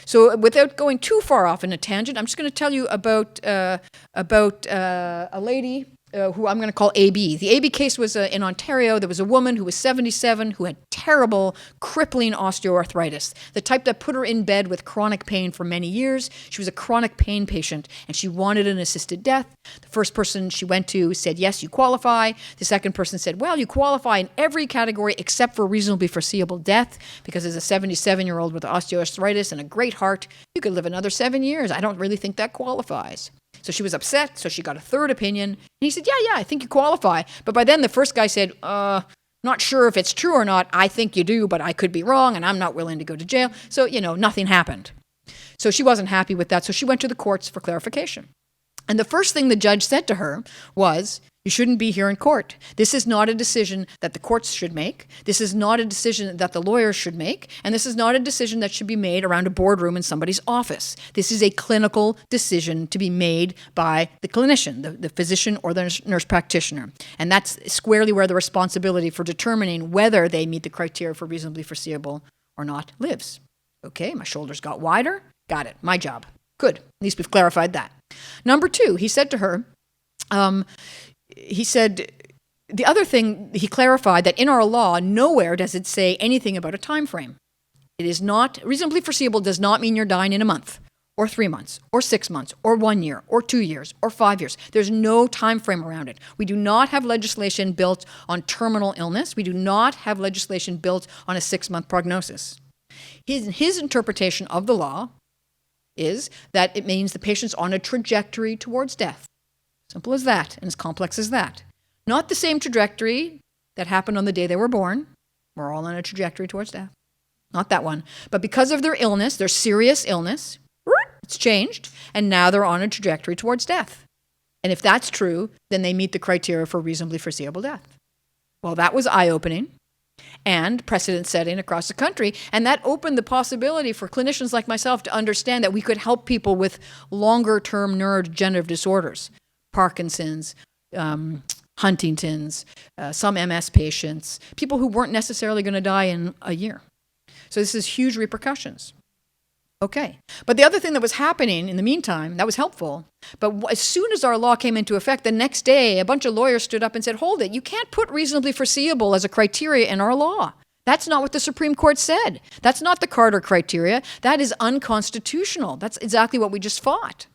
So without going too far off in a tangent, I'm just going to tell you about a lady who I'm going to call AB. The AB case was in Ontario. There was a woman who was 77 who had terrible, crippling osteoarthritis, the type that put her in bed with chronic pain for many years. She was a chronic pain patient, and she wanted an assisted death. The first person she went to said, yes, you qualify. The second person said, well, you qualify in every category except for reasonably foreseeable death, because as a 77-year-old with osteoarthritis and a great heart, you could live another 7 years. I don't really think that qualifies. So she was upset, so she got a third opinion. And he said, yeah, I think you qualify. But by then the first guy said, not sure if it's true or not. I think you do, but I could be wrong, and I'm not willing to go to jail. So, nothing happened. So she wasn't happy with that, so she went to the courts for clarification. And the first thing the judge said to her was, you shouldn't be here in court. This is not a decision that the courts should make. This is not a decision that the lawyers should make. And this is not a decision that should be made around a boardroom in somebody's office. This is a clinical decision to be made by the clinician, the physician or the nurse practitioner. And that's squarely where the responsibility for determining whether they meet the criteria for reasonably foreseeable or not lives. Okay, my shoulders got wider. Got it. My job. Good. At least we've clarified that. Number two, he said to her, the other thing, he clarified that in our law, nowhere does it say anything about a time frame. It is not, reasonably foreseeable does not mean you're dying in a month, or 3 months, or 6 months, or 1 year, or 2 years, or 5 years. There's no time frame around it. We do not have legislation built on terminal illness. We do not have legislation built on a 6-month prognosis. His interpretation of the law is that it means the patient's on a trajectory towards death. Simple as that, and as complex as that. Not the same trajectory that happened on the day they were born. We're all on a trajectory towards death. Not that one. But because of their illness, their serious illness, it's changed, and now they're on a trajectory towards death. And if that's true, then they meet the criteria for reasonably foreseeable death. Well, that was eye-opening and precedent-setting across the country, and that opened the possibility for clinicians like myself to understand that we could help people with longer-term neurodegenerative disorders. Parkinson's, Huntington's, some MS patients, people who weren't necessarily going to die in a year. So this is huge repercussions. Okay. But the other thing that was happening in the meantime, that was helpful, but as soon as our law came into effect, the next day, a bunch of lawyers stood up and said, hold it, you can't put reasonably foreseeable as a criteria in our law. That's not what the Supreme Court said. That's not the Carter criteria. That is unconstitutional. That's exactly what we just fought.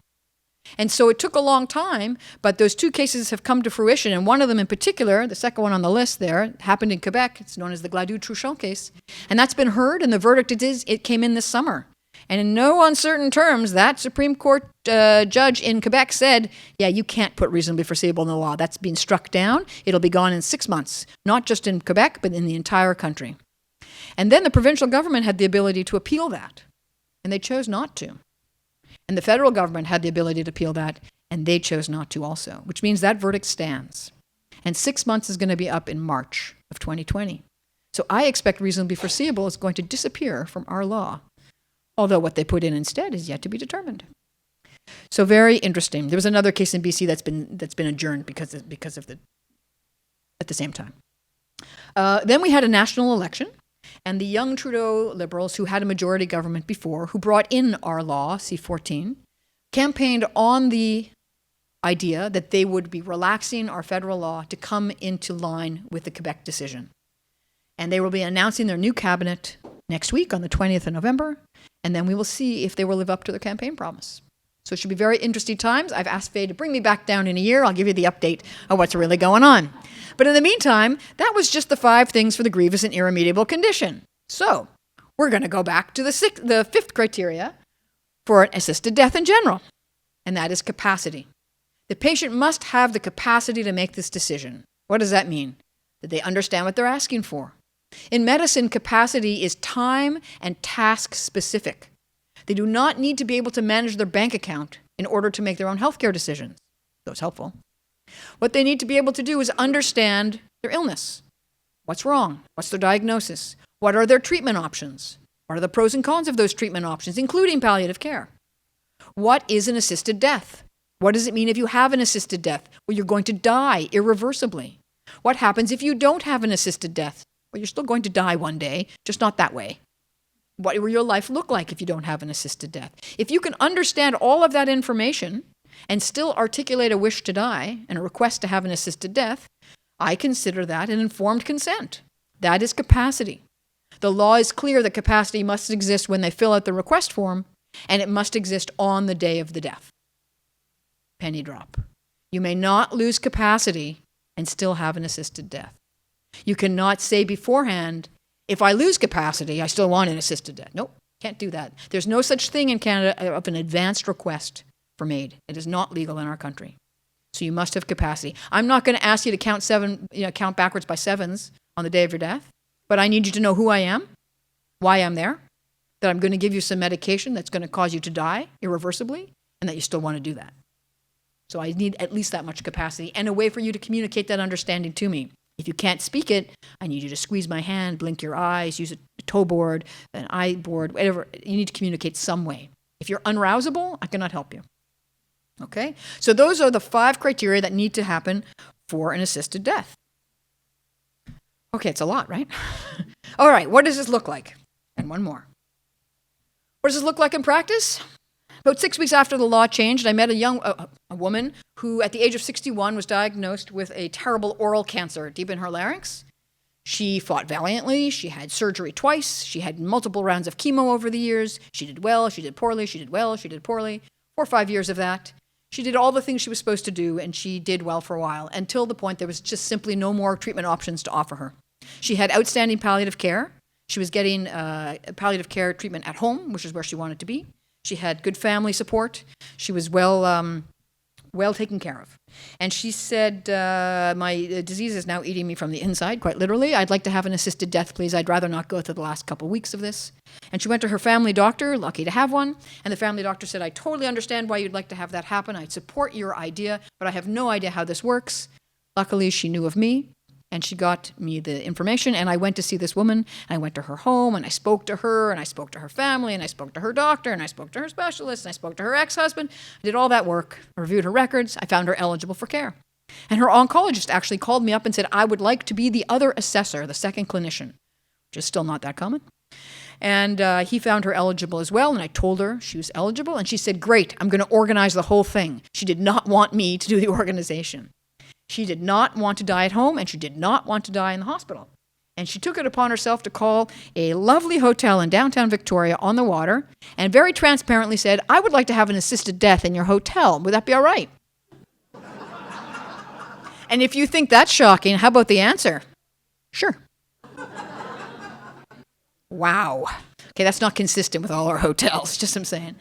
And so it took a long time, but those 2 cases have come to fruition, and one of them in particular, the second one on the list there, happened in Quebec. It's known as the Gladue-Truchon case. And that's been heard, and the verdict it came in this summer. And in no uncertain terms, that Supreme Court judge in Quebec said, yeah, you can't put reasonably foreseeable in the law. That's been struck down. It'll be gone in 6 months, not just in Quebec, but in the entire country. And then the provincial government had the ability to appeal that, and they chose not to. And the federal government had the ability to appeal that, and they chose not to also, which means that verdict stands. And 6 months is going to be up in March of 2020. So I expect reasonably foreseeable is going to disappear from our law, although what they put in instead is yet to be determined. So very interesting. There was another case in BC that's been adjourned because of the at the same time. Then we had a national election. And the young Trudeau Liberals, who had a majority government before, who brought in our law, C14, campaigned on the idea that they would be relaxing our federal law to come into line with the Quebec decision. And they will be announcing their new cabinet next week on the 20th of November, and then we will see if they will live up to their campaign promise. So it should be very interesting times. I've asked Faye to bring me back down in a year. I'll give you the update of what's really going on. But in the meantime, that was just the 5 things for the grievous and irremediable condition. So we're going to go back to the 5th criteria for an assisted death in general, and that is capacity. The patient must have the capacity to make this decision. What does that mean? That they understand what they're asking for. In medicine, capacity is time and task specific. They do not need to be able to manage their bank account in order to make their own healthcare decisions. So it's helpful. What they need to be able to do is understand their illness. What's wrong? What's their diagnosis? What are their treatment options? What are the pros and cons of those treatment options, including palliative care? What is an assisted death? What does it mean if you have an assisted death? Well, you're going to die irreversibly. What happens if you don't have an assisted death? Well, you're still going to die one day, just not that way. What will your life look like if you don't have an assisted death? If you can understand all of that information and still articulate a wish to die and a request to have an assisted death, I consider that an informed consent. That is capacity. The law is clear that capacity must exist when they fill out the request form, and it must exist on the day of the death. Penny drop. You may not lose capacity and still have an assisted death. You cannot say beforehand, if I lose capacity, I still want an assisted death. Nope, can't do that. There's no such thing in Canada of an advanced request for MAiD. It is not legal in our country. So you must have capacity. I'm not going to ask you to count backwards by sevens on the day of your death, but I need you to know who I am, why I'm there, that I'm going to give you some medication that's going to cause you to die irreversibly, and that you still want to do that. So I need at least that much capacity and a way for you to communicate that understanding to me. If you can't speak it, I need you to squeeze my hand, blink your eyes, use a toe board, an eye board, whatever. You need to communicate some way. If you're unrousable, I cannot help you. Okay? So those are the 5 criteria that need to happen for an assisted death. Okay, it's a lot, right? All right, what does this look like? And one more. What does this look like in practice? About 6 weeks after the law changed, I met a woman who, at the age of 61, was diagnosed with a terrible oral cancer deep in her larynx. She fought valiantly. She had surgery twice. She had multiple rounds of chemo over the years. She did well. She did poorly. She did well. She did poorly. 4 or 5 years of that. She did all the things she was supposed to do, and she did well for a while, until the point there was just simply no more treatment options to offer her. She had outstanding palliative care. She was getting palliative care treatment at home, which is where she wanted to be. She had good family support. She was well taken care of. And she said, my disease is now eating me from the inside, quite literally. I'd like to have an assisted death, please. I'd rather not go through the last couple of weeks of this. And she went to her family doctor, lucky to have one. And the family doctor said, I totally understand why you'd like to have that happen. I'd support your idea, but I have no idea how this works. Luckily, she knew of me. And she got me the information, and I went to see this woman, and I went to her home, and I spoke to her, and I spoke to her family, and I spoke to her doctor, and I spoke to her specialist, and I spoke to her ex-husband. I did all that work, I reviewed her records, I found her eligible for care. And her oncologist actually called me up and said, I would like to be the other assessor, the second clinician, which is still not that common. And he found her eligible as well, and I told her she was eligible, and she said, great, I'm going to organize the whole thing. She did not want me to do the organization. She did not want to die at home, and she did not want to die in the hospital. And she took it upon herself to call a lovely hotel in downtown Victoria on the water and very transparently said, I would like to have an assisted death in your hotel. Would that be all right? And if you think that's shocking, how about the answer? Sure. Wow. Okay, that's not consistent with all our hotels, just I'm saying.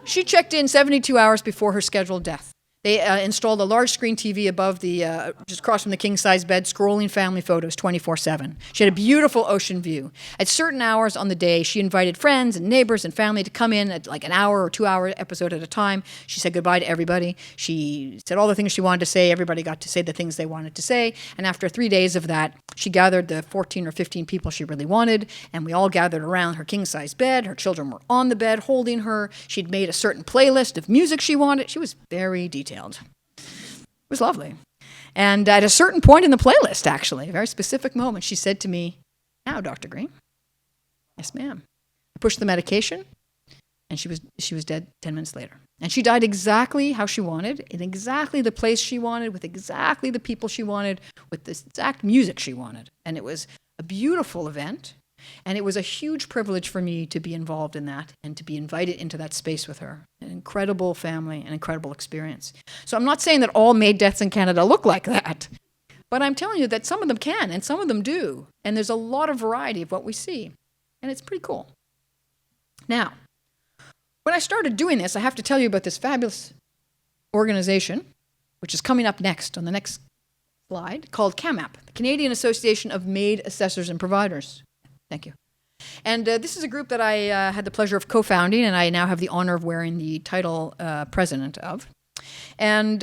She checked in 72 hours before her scheduled death. They installed a large screen TV above the, just across from the king-size bed, scrolling family photos 24/7. She had a beautiful ocean view. At certain hours on the day, she invited friends and neighbors and family to come in at like an hour or 2-hour episode at a time. She said goodbye to everybody. She said all the things she wanted to say. Everybody got to say the things they wanted to say. And after 3 days of that, she gathered the 14 or 15 people she really wanted, and we all gathered around her king-size bed. Her children were on the bed holding her. She'd made a certain playlist of music she wanted. She was very detailed. It was lovely. And at a certain point in the playlist, actually, a very specific moment, she said to me, now, Dr. Green. Yes, ma'am. I pushed the medication, and she was dead 10 minutes later. And she died exactly how she wanted, in exactly the place she wanted, with exactly the people she wanted, with the exact music she wanted. And it was a beautiful event. And it was a huge privilege for me to be involved in that and to be invited into that space with her. An incredible family, an incredible experience. So I'm not saying that all MAiD deaths in Canada look like that, but I'm telling you that some of them can and some of them do. And there's a lot of variety of what we see. And it's pretty cool. Now, when I started doing this, I have to tell you about this fabulous organization, which is coming up next on the next slide, called CAMAP, the Canadian Association of MAiD Assessors and Providers. Thank you. And this is a group that I had the pleasure of co-founding, and I now have the honor of wearing the title president of. And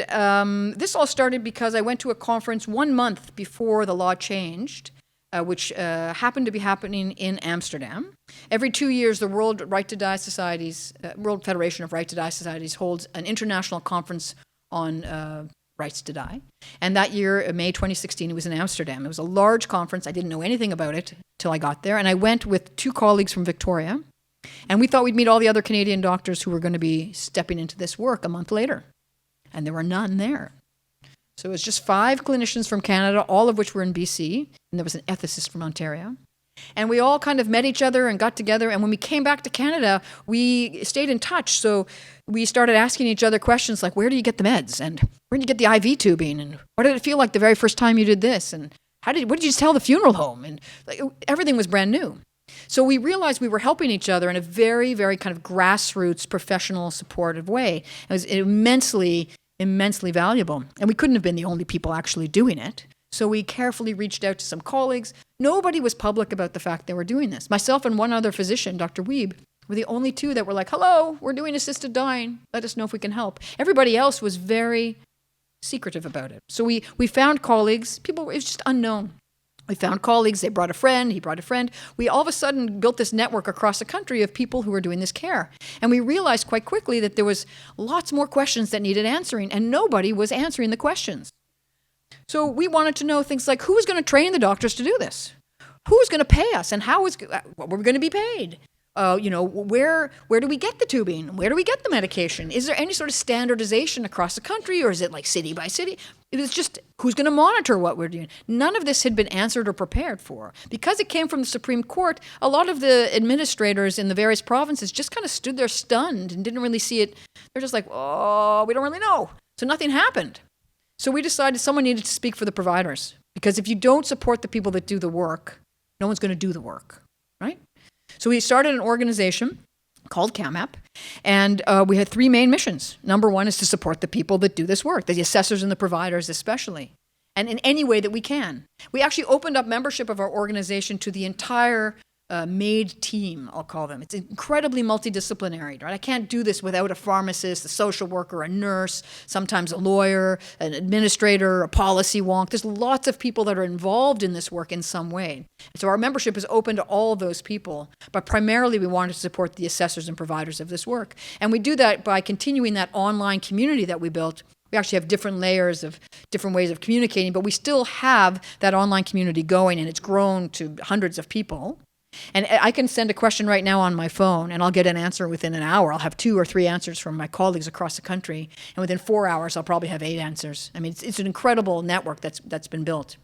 this all started because I went to a conference 1 month before the law changed, which happened to be happening in Amsterdam. Every 2 years, the World Federation of Right to Die Societies holds an international conference on rights to die. And that year, in May 2016, it was in Amsterdam. It was a large conference. I didn't know anything about it till I got there. And I went with 2 colleagues from Victoria. And we thought we'd meet all the other Canadian doctors who were going to be stepping into this work a month later. And there were none there. So it was just 5 clinicians from Canada, all of which were in BC, and there was an ethicist from Ontario. And we all kind of met each other and got together, and when we came back to Canada, we stayed in touch. So we started asking each other questions like, where do you get the meds? And where did you get the IV tubing? And what did it feel like the very first time you did this? And what did you tell the funeral home? And everything was brand new. So we realized we were helping each other in a very, very kind of grassroots, professional, supportive way. It was immensely valuable. And we couldn't have been the only people actually doing it. So we carefully reached out to some colleagues. Nobody was public about the fact they were doing this. Myself and one other physician, Dr. Wiebe, were the only 2 that were like, hello, we're doing assisted dying. Let us know if we can help. Everybody else was very secretive about it. So we found colleagues. It was just unknown. We found colleagues. They brought a friend. He brought a friend. We all of a sudden built this network across the country of people who were doing this care. And we realized quite quickly that there was lots more questions that needed answering, and nobody was answering the questions. So we wanted to know things like, who was going to train the doctors to do this? Who was going to pay us, and what were we going to be paid? Where do we get the tubing? Where do we get the medication? Is there any sort of standardization across the country, or is it like city by city? It was just, who's going to monitor what we're doing? None of this had been answered or prepared for. Because it came from the Supreme Court, a lot of the administrators in the various provinces just kind of stood there stunned and didn't really see it. They're just like, oh, we don't really know. So nothing happened. So we decided someone needed to speak for the providers. Because if you don't support the people that do the work, no one's going to do the work, right? So we started an organization called CAMAP, and we had 3 main missions. Number 1 is to support the people that do this work, the assessors and the providers especially, and in any way that we can. We actually opened up membership of our organization to the entire MAiD team, I'll call them. It's incredibly multidisciplinary, right? I can't do this without a pharmacist, a social worker, a nurse, sometimes a lawyer, an administrator, a policy wonk. There's lots of people that are involved in this work in some way. So our membership is open to all of those people, but primarily we wanted to support the assessors and providers of this work. And we do that by continuing that online community that we built. We actually have different layers of different ways of communicating, but we still have that online community going, and it's grown to hundreds of people. And I can send a question right now on my phone, and I'll get an answer within an hour. I'll have 2 or 3 answers from my colleagues across the country, and within 4 hours, I'll probably have 8 answers. I mean, it's an incredible network that's been built.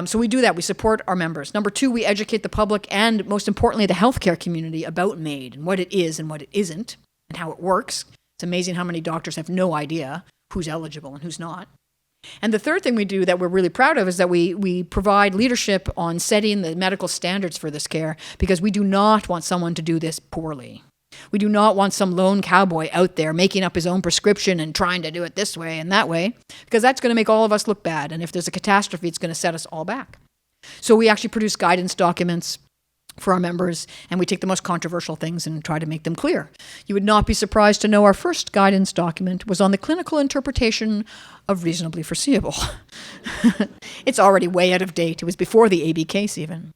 So we do that. We support our members. Number 2, we educate the public and, most importantly, the healthcare community about MAiD and what it is and what it isn't and how it works. It's amazing how many doctors have no idea who's eligible and who's not. And the third thing we do that we're really proud of is that we provide leadership on setting the medical standards for this care, because we do not want someone to do this poorly. We do not want some lone cowboy out there making up his own prescription and trying to do it this way and that way, because that's going to make all of us look bad. And if there's a catastrophe, it's going to set us all back. So we actually produce guidance documents for our members, and we take the most controversial things and try to make them clear. You would not be surprised to know our first guidance document was on the clinical interpretation of reasonably foreseeable. It's already way out of date. It was before the AB case even.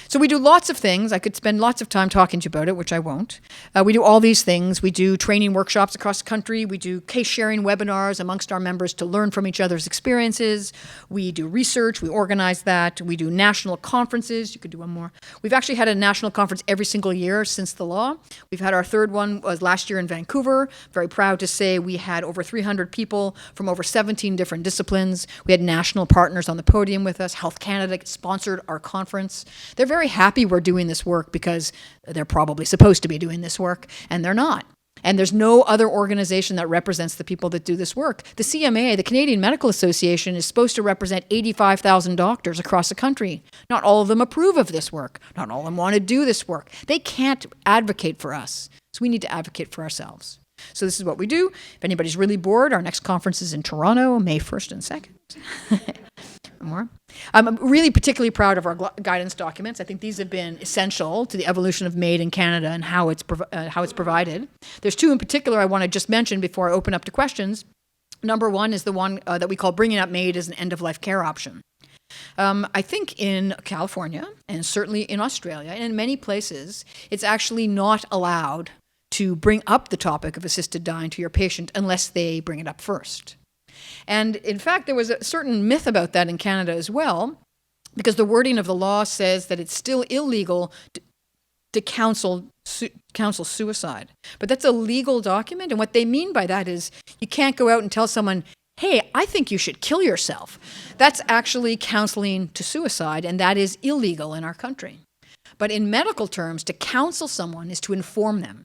So we do lots of things. I could spend lots of time talking to you about it, which I won't. We do all these things. We do training workshops across the country. We do case sharing webinars amongst our members to learn from each other's experiences. We do research. We organize that. We do national conferences. You could do one more. We've actually had a national conference every single year since the law. We've had our third one was last year in Vancouver. Very proud to say we had over 300 people from over 17 different disciplines. We had national partners on the podium with us. Health Canada sponsored our conference. They're very happy we're doing this work because they're probably supposed to be doing this work, and they're not. And there's no other organization that represents the people that do this work. The CMA, the Canadian Medical Association, is supposed to represent 85,000 doctors across the country. Not all of them approve of this work. Not all of them want to do this work. They can't advocate for us. So we need to advocate for ourselves. So this is what we do. If anybody's really bored, our next conference is in Toronto, May 1st and 2nd. More. I'm really particularly proud of our guidance documents. I think these have been essential to the evolution of MAiD in Canada and how it's provided. There's 2 in particular I want to just mention before I open up to questions. Number one is the one that we call bringing up MAiD as an end-of-life care option. I think in California, and certainly in Australia, and in many places, it's actually not allowed to bring up the topic of assisted dying to your patient unless they bring it up first. And in fact, there was a certain myth about that in Canada as well, because the wording of the law says that it's still illegal to counsel suicide. But that's a legal document, and what they mean by that is you can't go out and tell someone, hey, I think you should kill yourself. That's actually counseling to suicide, and that is illegal in our country. But in medical terms, to counsel someone is to inform them.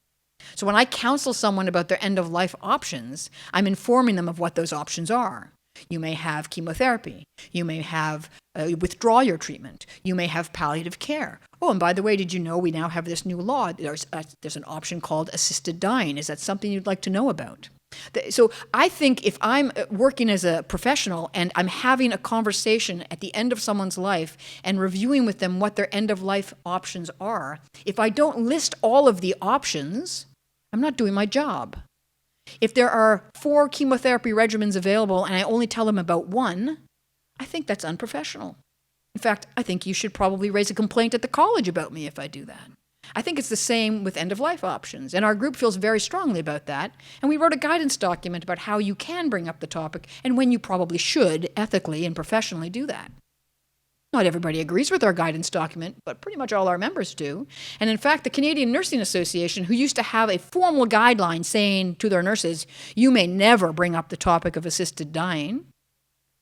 So when I counsel someone about their end-of-life options, I'm informing them of what those options are. You may have chemotherapy. You may have withdraw your treatment. You may have palliative care. Oh, and by the way, did you know we now have this new law? There's an option called assisted dying. Is that something you'd like to know about? So I think if I'm working as a professional and I'm having a conversation at the end of someone's life and reviewing with them what their end-of-life options are, if I don't list all of the options, I'm not doing my job. If there are 4 chemotherapy regimens available and I only tell them about one, I think that's unprofessional. In fact, I think you should probably raise a complaint at the college about me if I do that. I think it's the same with end-of-life options, and our group feels very strongly about that, and we wrote a guidance document about how you can bring up the topic and when you probably should ethically and professionally do that. Not everybody agrees with our guidance document, but pretty much all our members do. And in fact, the Canadian Nursing Association, who used to have a formal guideline saying to their nurses, you may never bring up the topic of assisted dying,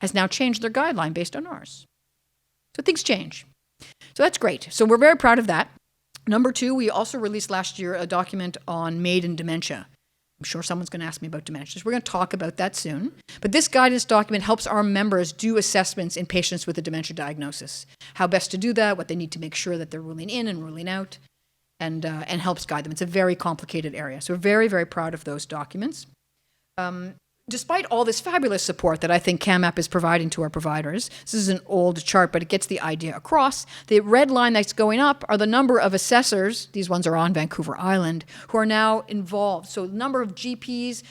has now changed their guideline based on ours. So things change. So that's great. So we're very proud of that. Number 2, we also released last year a document on MAiD and dementia. I'm sure someone's going to ask me about dementia. So we're going to talk about that soon. But this guidance document helps our members do assessments in patients with a dementia diagnosis. How best to do that, what they need to make sure that they're ruling in and ruling out, and helps guide them. It's a very complicated area. So we're very, very proud of those documents. Despite all this fabulous support that I think CAMAP is providing to our providers, this is an old chart, but it gets the idea across. The red line that's going up are the number of assessors, these ones are on Vancouver Island, who are now involved. So the number of GPs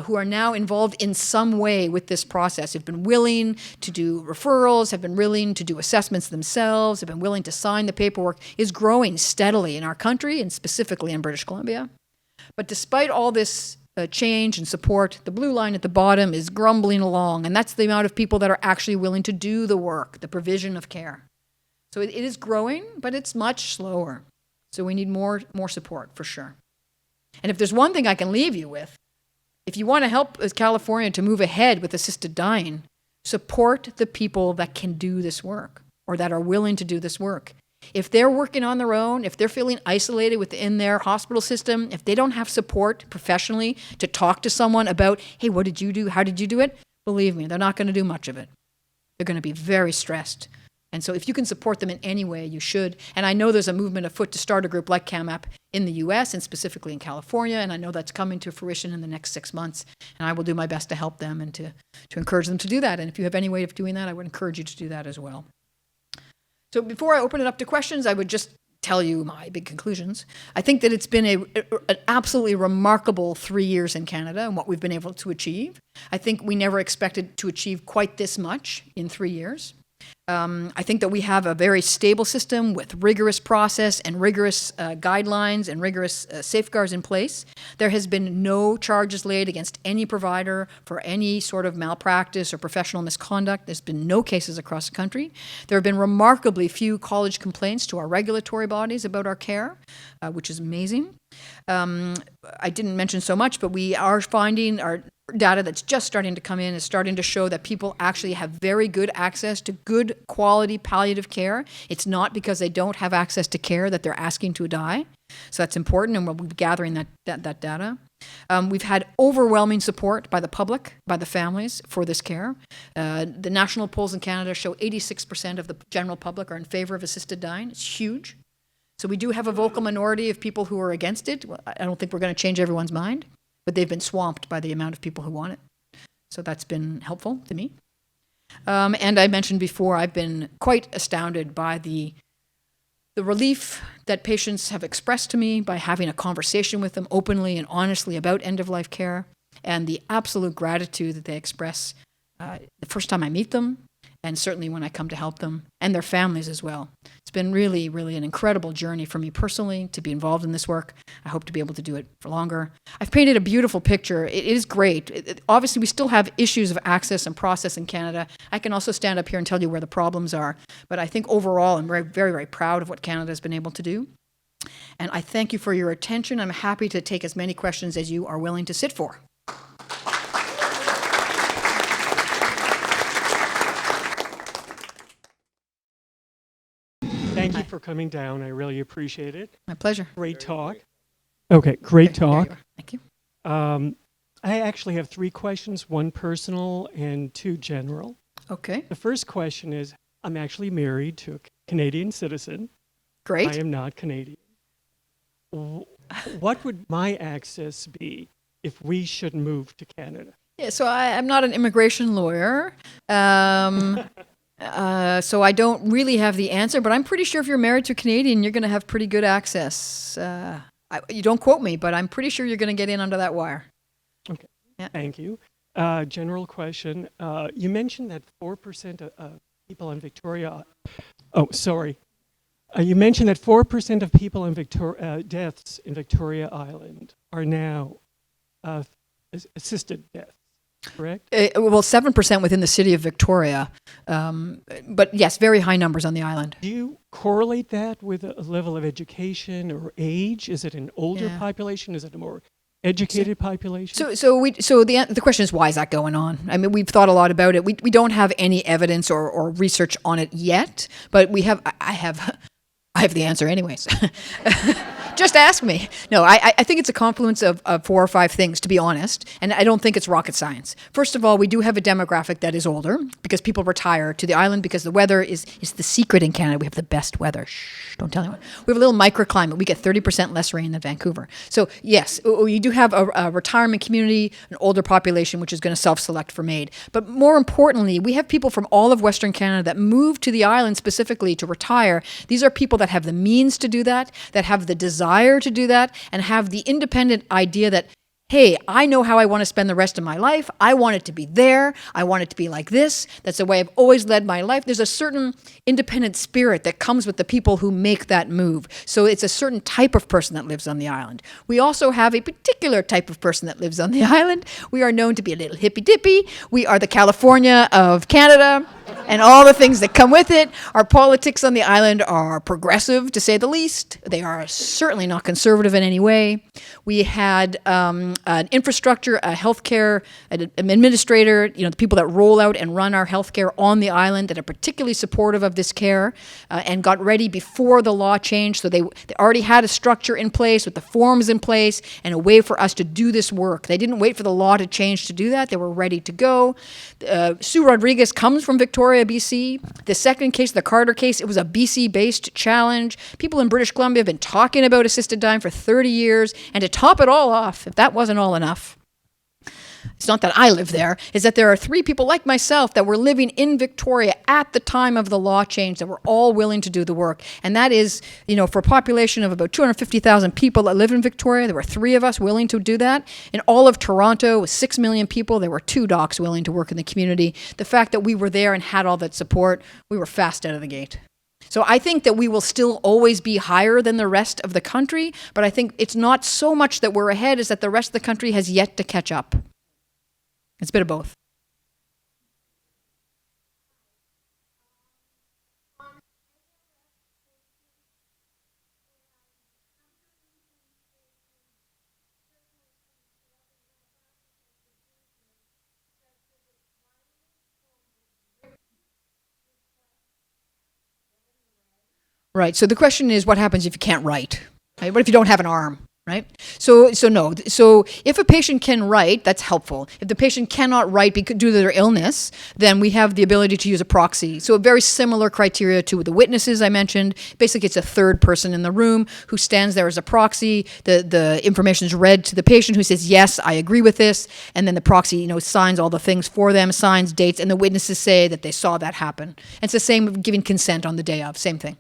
who are now involved in some way with this process, have been willing to do referrals, have been willing to do assessments themselves, have been willing to sign the paperwork, is growing steadily in our country and specifically in British Columbia. But despite all this change and support, the blue line at the bottom is grumbling along, and that's the amount of people that are actually willing to do the work, the provision of care. So it is growing, but it's much slower. So we need more support for sure. And if there's one thing I can leave you with, if you want to help California to move ahead with assisted dying, support the people that can do this work or that are willing to do this work. If they're working on their own, if they're feeling isolated within their hospital system, if they don't have support professionally to talk to someone about, hey, what did you do? How did you do it? Believe me, they're not going to do much of it. They're going to be very stressed. And so if you can support them in any way, you should. And I know there's a movement afoot to start a group like CAMAP in the U.S. and specifically in California, and I know that's coming to fruition in the next 6 months, and I will do my best to help them and to encourage them to do that. And if you have any way of doing that, I would encourage you to do that as well. So before I open it up to questions, I would just tell you my big conclusions. I think that it's been an absolutely remarkable 3 years in Canada and what we've been able to achieve. I think we never expected to achieve quite this much in 3 years. I think that we have a very stable system with rigorous process and rigorous guidelines and rigorous safeguards in place. There has been no charges laid against any provider for any sort of malpractice or professional misconduct. There's been no cases across the country. There have been remarkably few college complaints to our regulatory bodies about our care, which is amazing. I didn't mention so much, but we are finding our data that's just starting to come in is starting to show that people actually have very good access to good quality palliative care. It's not because they don't have access to care that they're asking to die. So that's important, and we'll be gathering that data. We've had overwhelming support by the public, by the families for this care. The national polls in Canada show 86% of the general public are in favor of assisted dying. It's huge. So we do have a vocal minority of people who are against it. Well, I don't think we're going to change everyone's mind, but they've been swamped by the amount of people who want it. So that's been helpful to me. And I mentioned before, I've been quite astounded by the relief that patients have expressed to me by having a conversation with them openly and honestly about end-of-life care. and the absolute gratitude that they express the first time I meet them, and certainly when I come to help them, and their families as well. It's been really, really an incredible journey for me personally to be involved in this work. I hope to be able to do it for longer. I've painted a beautiful picture. It is great. Obviously, we still have issues of access and process in Canada. I can also stand up here and tell you where the problems are. But I think overall, I'm very, very, very proud of what Canada has been able to do. And I thank you for your attention. I'm happy to take as many questions as you are willing to sit for. Thank you for coming down. I really appreciate it. My pleasure. Great talk. Okay, great There you talk. are. Thank you. I actually have 3 questions, 1 personal and 2 general. Okay, The first question is, I'm actually married to a Canadian citizen. great. I am not Canadian. What would my access be if we should move to Canada? Yeah, so I'm not an immigration lawyer, so I don't really have the answer, but I'm pretty sure if you're married to a Canadian, you're going to have pretty good access. You don't quote me, but I'm pretty sure you're going to get in under that wire. Okay, Yeah. thank you. General question. You mentioned that 4% of people in Victoria... Oh, sorry. You mentioned that 4% of people in deaths in Victoria Island are now assisted deaths, correct? Well, 7% within the city of Victoria, but yes, very high numbers on the island. Do you correlate that with a level of education or age? Is it an older Yeah. population? Is it a more educated population? So the question is, why is that going on? I mean, we've thought a lot about it. We don't have any evidence or research on it yet, but I have the answer anyways. Just ask me. No, I think it's a confluence of 4 or 5 things, to be honest, and I don't think it's rocket science. First of all, we do have a demographic that is older because people retire to the island because the weather is the secret in Canada. We have the best weather. Shh, don't tell anyone. We have a little microclimate. We get 30% less rain than Vancouver. So yes, you do have a retirement community, an older population, which is going to self-select for MAiD. But more importantly, we have people from all of Western Canada that move to the island specifically to retire. These are people that have the means to do that have the desire to do that, and have the independent idea that, hey, I know how I want to spend the rest of my life. I want it to be there. I want it to be like this. That's the way I've always led my life. There's a certain independent spirit that comes with the people who make that move. So it's a certain type of person that lives on the island. We also have a particular type of person that lives on the island. We are known to be a little hippy-dippy. We are the California of Canada and all the things that come with it. Our politics on the island are progressive, to say the least. They are certainly not conservative in any way. We had an infrastructure, a healthcare, an administrator, the people that roll out and run our healthcare on the island that are particularly supportive of this care and got ready before the law changed. So they already had a structure in place with the forms in place and a way for us to do this work. They didn't wait for the law to change to do that. They were ready to go. Sue Rodriguez comes from Victoria, BC. The second case, the Carter case, it was a BC-based challenge. People in British Columbia have been talking about assisted dying for 30 years. And to top it all off, if that wasn't all enough, it's not that I live there, is that there are 3 people like myself that were living in Victoria at the time of the law change that were all willing to do the work. And that is, for a population of about 250,000 people that live in Victoria, there were 3 of us willing to do that. In all of Toronto, with 6 million people, there were 2 docs willing to work in the community. The fact that we were there and had all that support, we were fast out of the gate. So I think that we will still always be higher than the rest of the country, but I think it's not so much that we're ahead as that the rest of the country has yet to catch up. It's a bit of both. Right. So the question is, what happens if you can't write? Right? What if you don't have an arm? Right? So no. So if a patient can write, that's helpful. If the patient cannot write due to their illness, then we have the ability to use a proxy. So a very similar criteria to the witnesses I mentioned. Basically, it's a third person in the room who stands there as a proxy. The information is read to the patient who says, yes, I agree with this. And then the proxy, signs all the things for them, signs dates, and the witnesses say that they saw that happen. And it's the same with giving consent on the day of, same thing.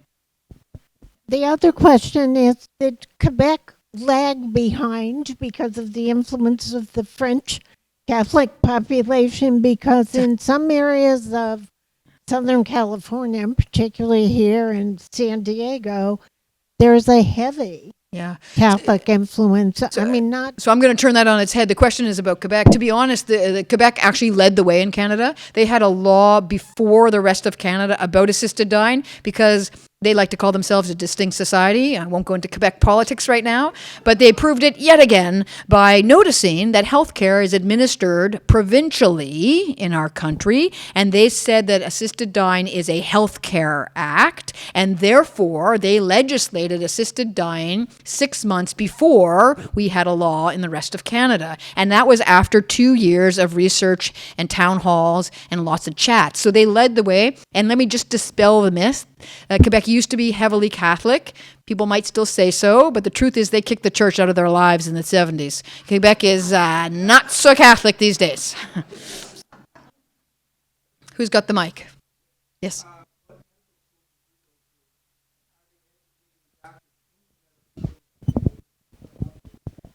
The other question is, did Quebec lag behind because of the influence of the French Catholic population, because in some areas of Southern California, and particularly here in San Diego, there's a heavy Catholic influence. So I mean, not So I'm going to turn that on its head. The question is about Quebec. To be honest, the Quebec actually led the way in Canada. They had a law before the rest of Canada about assisted dying because they like to call themselves a distinct society. I won't go into Quebec politics right now, but they proved it yet again by noticing that healthcare is administered provincially in our country, and they said that assisted dying is a healthcare act, and therefore they legislated assisted dying 6 months before we had a law in the rest of Canada. And that was after 2 years of research and town halls and lots of chats. So they led the way, and let me just dispel the myth. Quebec used to be heavily Catholic. People might still say so, but the truth is they kicked the church out of their lives in the 70s. Quebec is not so Catholic these days. Who's got the mic? Yes.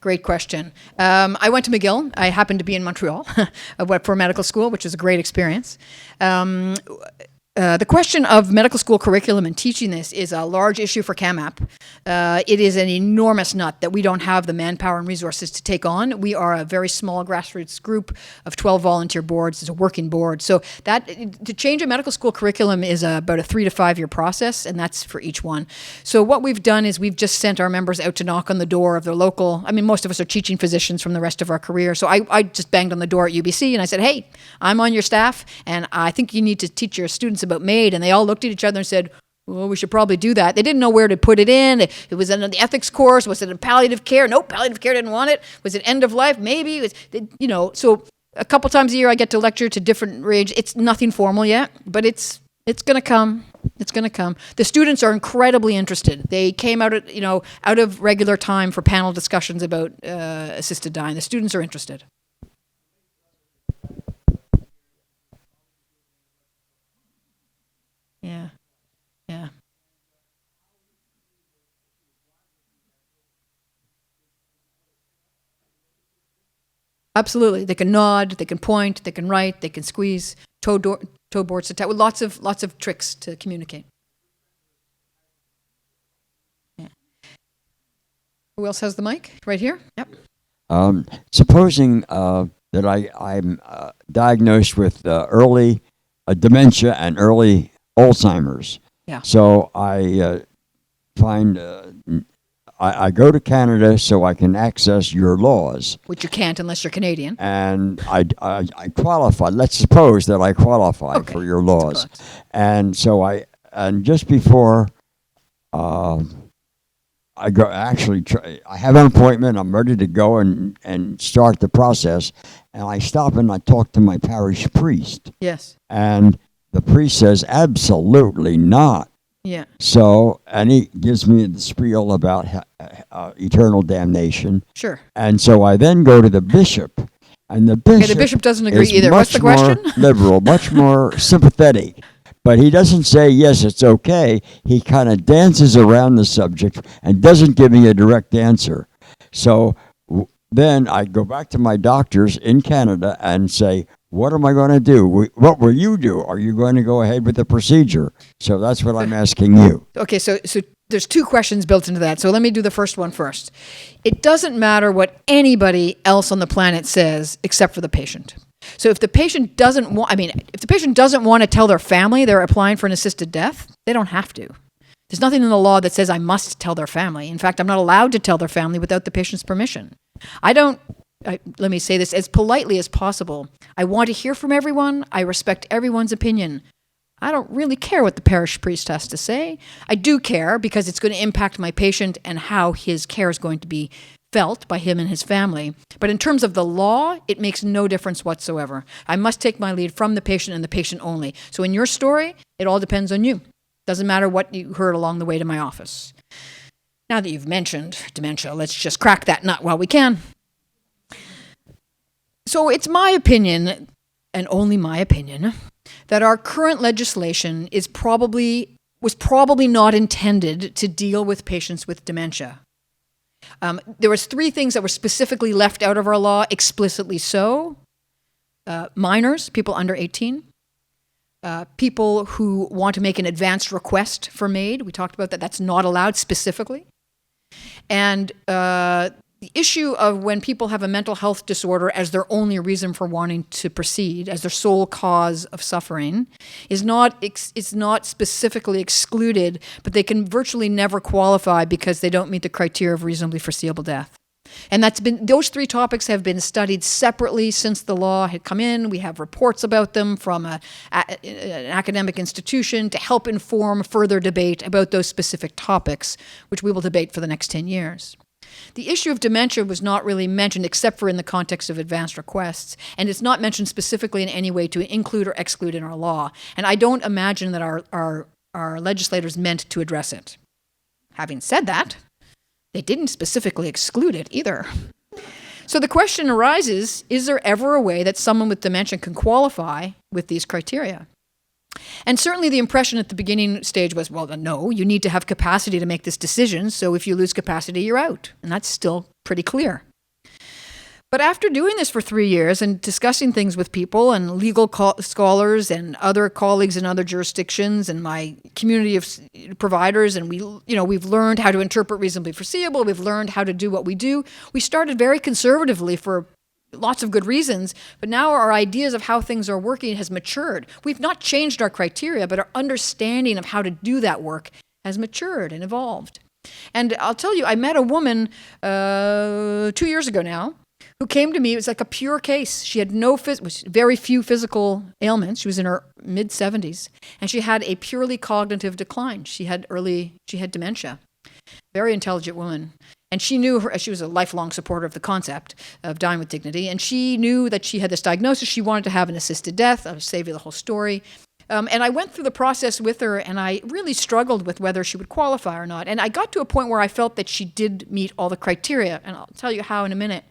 Great question. I went to McGill. I happened to be in Montreal for medical school, which was a great experience. The question of medical school curriculum and teaching this is a large issue for CAMAP. It is an enormous nut that we don't have the manpower and resources to take on. We are a very small grassroots group of 12 volunteer boards. It's a working board. So that to change a medical school curriculum is about a 3 to 5 year process, and that's for each one. So what we've done is we've just sent our members out to knock on the door of their local, I mean, most of us are teaching physicians from the rest of our career. So I just banged on the door at UBC and I said, hey, I'm on your staff and I think you need to teach your students about MAiD, and they all looked at each other and said, well, we should probably do that. They didn't know where to put it in. It was in the ethics course. Was it in palliative care? Nope, palliative care didn't want it. Was it end of life? Maybe. It was, so a couple times a year I get to lecture to different range. It's nothing formal yet, but it's going to come. It's going to come. The students are incredibly interested. They came out of regular time for panel discussions about assisted dying. The students are interested. Yeah. Yeah. Absolutely. They can nod, they can point, they can write, they can squeeze, toe boards to with lots of tricks to communicate. Yeah. Who else has the mic? Right here? Yep. Supposing that I'm diagnosed with early dementia and early Alzheimer's. Yeah. So I find I go to Canada so I can access your laws. Which you can't unless you're Canadian. And I qualify. Let's suppose that I qualify for your laws. And so just before I go, I have an appointment. I'm ready to go and start the process. And I stop and I talk to my parish priest. Yes. And the priest says, absolutely not. Yeah. So, and he gives me the spiel about eternal damnation. Sure. And so I then go to the bishop, and the bishop doesn't agree is either. What's the question? Much more liberal, much more sympathetic. But he doesn't say, yes, it's okay. He kind of dances around the subject and doesn't give me a direct answer. So then I go back to my doctors in Canada and say, what am I going to do? What will you do? Are you going to go ahead with the procedure? So that's what I'm asking you. Okay, so there's two questions built into that. So let me do the first one first. It doesn't matter what anybody else on the planet says except for the patient. So if the patient doesn't want to tell their family they're applying for an assisted death, they don't have to. There's nothing in the law that says I must tell their family. In fact, I'm not allowed to tell their family without the patient's permission. Let me say this as politely as possible. I want to hear from everyone. I respect everyone's opinion. I don't really care what the parish priest has to say. I do care because it's going to impact my patient and how his care is going to be felt by him and his family. But in terms of the law, it makes no difference whatsoever. I must take my lead from the patient and the patient only. So in your story, it all depends on you. Doesn't matter what you heard along the way to my office. Now that you've mentioned dementia, let's just crack that nut while we can. So it's my opinion, and only my opinion, that our current legislation was probably not intended to deal with patients with dementia. There was 3 things that were specifically left out of our law, explicitly so. Minors, people under 18. People who want to make an advanced request for MAiD. We talked about that. That's not allowed specifically. And the issue of when people have a mental health disorder as their only reason for wanting to proceed, as their sole cause of suffering, is not specifically excluded, but they can virtually never qualify because they don't meet the criteria of reasonably foreseeable death. And those 3 topics have been studied separately since the law had come in. We have reports about them from an academic institution to help inform further debate about those specific topics, which we will debate for the next 10 years. The issue of dementia was not really mentioned except for in the context of advanced requests, and it's not mentioned specifically in any way to include or exclude in our law. And I don't imagine that our legislators meant to address it. Having said that, they didn't specifically exclude it either. So the question arises, is there ever a way that someone with dementia can qualify with these criteria? And certainly the impression at the beginning stage was, well, no, you need to have capacity to make this decision, so if you lose capacity, you're out. And that's still pretty clear. But after doing this for 3 years and discussing things with people and legal scholars and other colleagues in other jurisdictions and my community of providers, and we've learned how to interpret reasonably foreseeable, we've learned how to do what we do. We started very conservatively for lots of good reasons, but now our ideas of how things are working has matured. We've not changed our criteria, but our understanding of how to do that work has matured and evolved. And I'll tell you, I met a woman 2 years ago now who came to me. It was like a pure case. She had very few physical ailments. She was in her mid-70s, and she had a purely cognitive decline. She had dementia. Very intelligent woman. And she was a lifelong supporter of the concept of dying with dignity, and she knew that she had this diagnosis. She wanted to have an assisted death. I'll save you the whole story. And I went through the process with her, and I really struggled with whether she would qualify or not. And I got to a point where I felt that she did meet all the criteria, and I'll tell you how in a minute.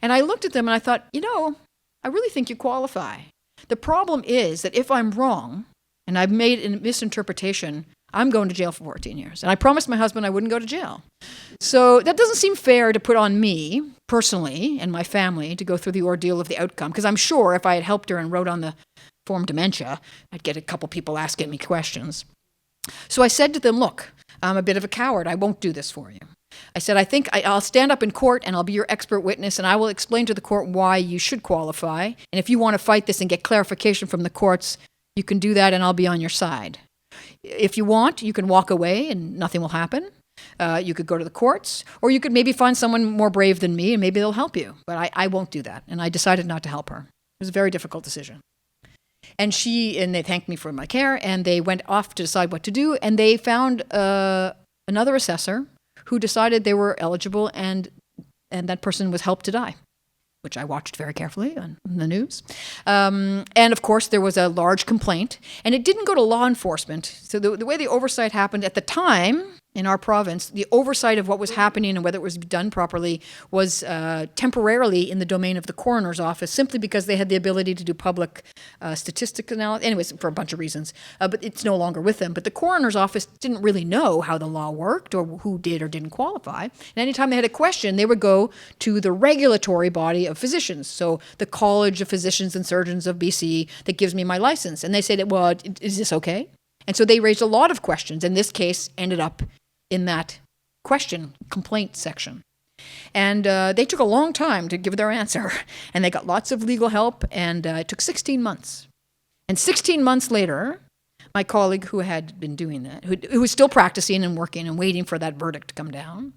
And I looked at them and I thought, I really think you qualify. The problem is that if I'm wrong and I've made a misinterpretation, I'm going to jail for 14 years. And I promised my husband I wouldn't go to jail. So that doesn't seem fair to put on me personally and my family to go through the ordeal of the outcome, because I'm sure if I had helped her and wrote on the form dementia, I'd get a couple people asking me questions. So I said to them, look, I'm a bit of a coward. I won't do this for you. I said, I think I'll stand up in court and I'll be your expert witness, and I will explain to the court why you should qualify. And if you want to fight this and get clarification from the courts, you can do that and I'll be on your side. If you want, you can walk away and nothing will happen. You could go to the courts, or you could maybe find someone more brave than me and maybe they'll help you. But I won't do that. And I decided not to help her. It was a very difficult decision. And they thanked me for my care, and they went off to decide what to do, and they found another assessor who decided they were eligible, and that person was helped to die, which I watched very carefully on the news. And of course, there was a large complaint, and it didn't go to law enforcement. So the way the oversight happened at the time in our province, the oversight of what was happening and whether it was done properly was temporarily in the domain of the coroner's office, simply because they had the ability to do public statistical analysis, anyways, for a bunch of reasons. But it's no longer with them. But the coroner's office didn't really know how the law worked or who did or didn't qualify. And anytime they had a question, they would go to the regulatory body of physicians. So the College of Physicians and Surgeons of BC that gives me my license. And they said, well, is this okay? And so they raised a lot of questions, and this case ended up in that complaint section. And they took a long time to give their answer, and they got lots of legal help, and it took 16 months. And 16 months later, my colleague who had been doing that, who was still practicing and working and waiting for that verdict to come down,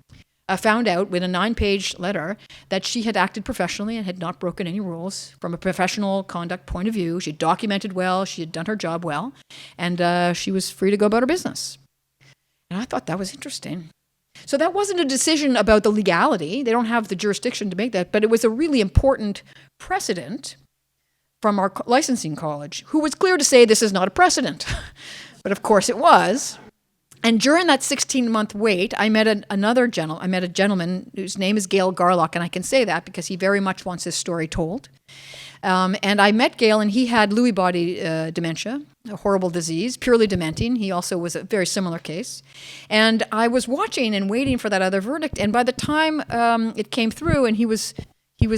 found out with a 9-page letter that she had acted professionally and had not broken any rules from a professional conduct point of view. She had documented well, she had done her job well, and she was free to go about her business. And I thought that was interesting. So that wasn't a decision about the legality. They don't have the jurisdiction to make that, but it was a really important precedent from our licensing college, who was clear to say this is not a precedent. But of course it was. And during that 16-month wait, I met a gentleman whose name is Gail Garlock, and I can say that because he very much wants his story told. And I met Gail, and he had Lewy body dementia, a horrible disease, purely dementing. He also was a very similar case. And I was watching and waiting for that other verdict. And by the time it came through and he was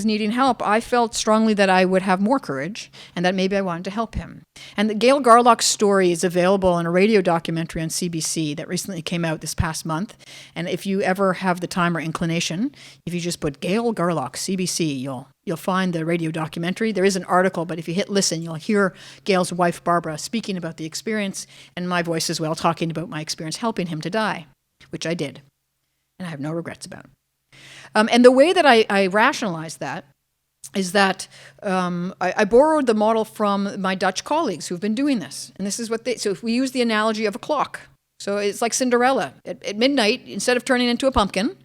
needing help, I felt strongly that I would have more courage and that maybe I wanted to help him. And the Gail Garlock's story is available in a radio documentary on CBC that recently came out this past month. And if you ever have the time or inclination, if you just put Gail Garlock, CBC, you'll find the radio documentary. There is an article, but if you hit listen, you'll hear Gail's wife, Barbara, speaking about the experience, and my voice as well, talking about my experience helping him to die, which I did. And I have no regrets about it. And the way that I rationalize that is that I borrowed the model from my Dutch colleagues who've been doing this. And this is what so if we use the analogy of a clock, so it's like Cinderella. At midnight, instead of turning into a pumpkin,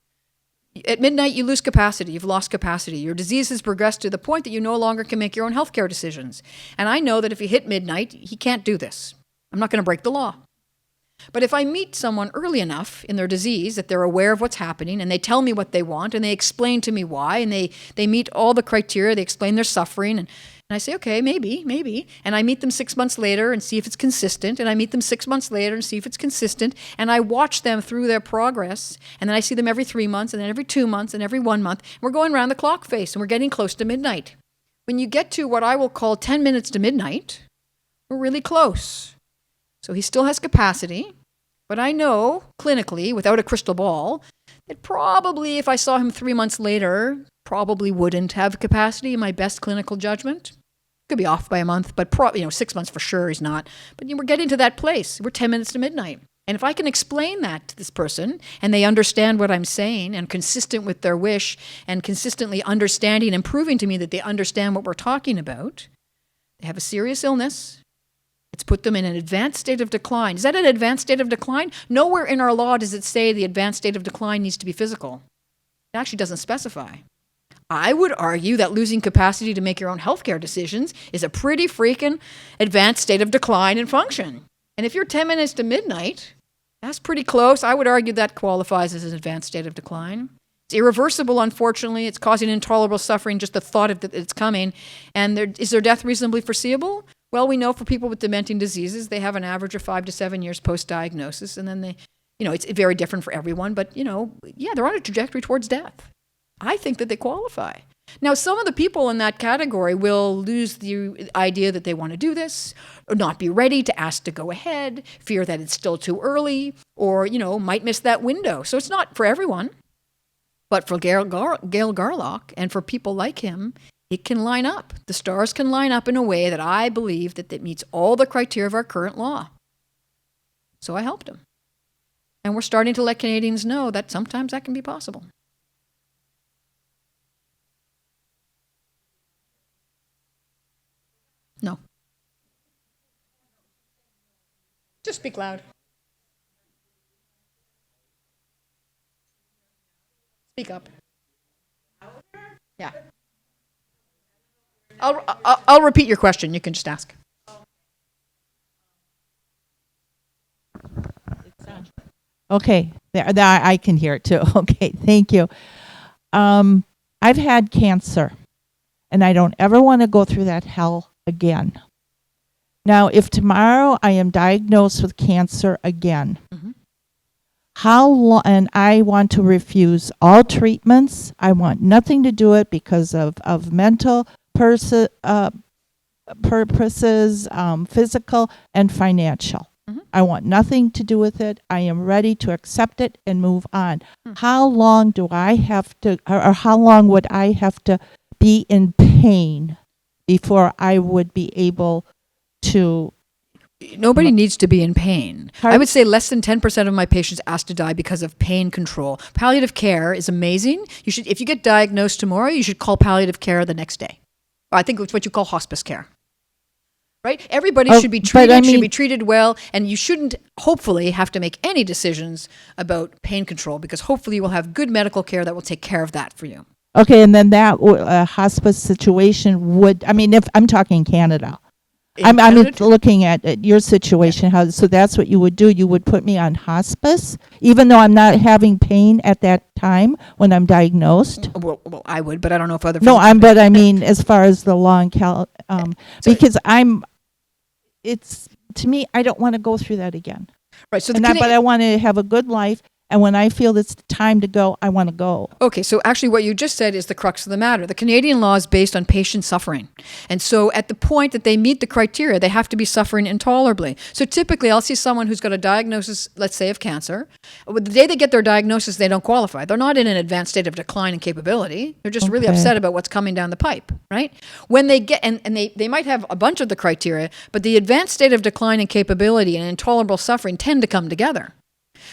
at midnight you lose capacity, you've lost capacity. Your disease has progressed to the point that you no longer can make your own healthcare decisions. And I know that if you hit midnight, he can't do this. I'm not going to break the law. But if I meet someone early enough in their disease that they're aware of what's happening and they tell me what they want and they explain to me why and they meet all the criteria, they explain their suffering and I say, okay, maybe. And I meet them 6 months later and see if it's consistent. And I meet them 6 months later and see if it's consistent. And I watch them through their progress. And then I see them every 3 months and then every 2 months and every 1 month. We're going around the clock face and we're getting close to midnight. When you get to what I will call 10 minutes to midnight, we're really close. So he still has capacity, but I know clinically, without a crystal ball, that probably if I saw him 3 months later, probably wouldn't have capacity in my best clinical judgment. Could be off by a month, but 6 months for sure he's not. But we're getting to that place. We're 10 minutes to midnight. And if I can explain that to this person and they understand what I'm saying and consistent with their wish and consistently understanding and proving to me that they understand what we're talking about, they have a serious illness. It's put them in an advanced state of decline. Is that an advanced state of decline? Nowhere in our law does it say the advanced state of decline needs to be physical. It actually doesn't specify. I would argue that losing capacity to make your own healthcare decisions is a pretty freaking advanced state of decline in function. And if you're 10 minutes to midnight, that's pretty close. I would argue that qualifies as an advanced state of decline. It's irreversible, unfortunately. It's causing intolerable suffering, just the thought of that it's coming. And is their death reasonably foreseeable? Well, we know for people with dementing diseases, they have an average of 5 to 7 years post-diagnosis, and then they, it's very different for everyone, but, they're on a trajectory towards death. I think that they qualify. Now, some of the people in that category will lose the idea that they want to do this, or not be ready to ask to go ahead, fear that it's still too early, or, might miss that window. So it's not for everyone. But for Gail Garlock and for people like him, it can line up. The stars can line up in a way that I believe that it meets all the criteria of our current law. So I helped him. And we're starting to let Canadians know that sometimes that can be possible. No. Just speak loud. Speak up. Yeah. I'll repeat your question. You can just ask. Okay, there I can hear it too. Okay, thank you. I've had cancer, and I don't ever want to go through that hell again. Now, if tomorrow I am diagnosed with cancer again, how long? And I want to refuse all treatments. I want nothing to do it because of mental purposes, physical and financial. I want nothing to do with it. I am ready to accept it and move on. How long do I have to, or how long would I have to be in pain before I would be able to? Nobody needs to be in pain. I would say less than 10% of my patients ask to die because of pain control. Palliative care is amazing. You should, if you get diagnosed tomorrow, you should call palliative care the next day. I think it's what you call hospice care. Right? Everybody should be treated, should be treated well, and you shouldn't, hopefully, have to make any decisions about pain control because hopefully you will have good medical care that will take care of that for you. Okay, and then that hospice situation would, if I'm talking Canada, I'm Canada too. looking at your situation. How so? That's what you would do. You would put me on hospice, even though I'm not having pain at that time when I'm diagnosed. Well, I would, but I don't know if other. No, physicians- but I mean, as far as the law and because it's to me, I don't want to go through that again. right. So the But I want to have a good life, and when I feel it's time to go, I want to go. Okay, so actually what you just said is the crux of the matter. The Canadian law is based on patient suffering. And so at the point that they meet the criteria, they have to be suffering intolerably. So typically I'll see someone who's got a diagnosis, let's say, of cancer. The day they get their diagnosis, they don't qualify. They're not in an advanced state of decline and capability. They're just really Okay. upset about what's coming down the pipe, right? When they get, and they might have a bunch of the criteria, but the advanced state of decline and capability and intolerable suffering tend to come together.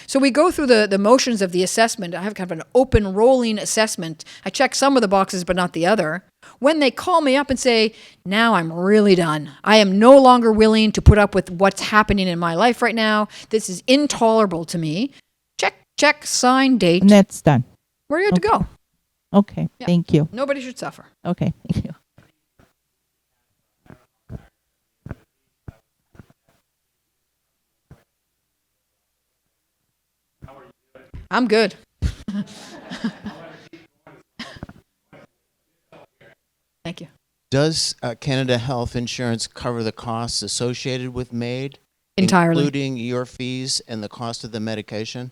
So we go through the motions of the assessment. I have kind of an open rolling assessment. I check some of the boxes, but not the other. When they call me up and say, now I'm really done. I am no longer willing to put up with what's happening in my life right now. This is intolerable to me. Check, sign, date. And that's done. We're good to go. Okay, Yeah. thank you. Nobody should suffer. Okay, thank you. I'm good. Thank you. Does Canada Health Insurance cover the costs associated with MAiD? Entirely. Including your fees and the cost of the medication?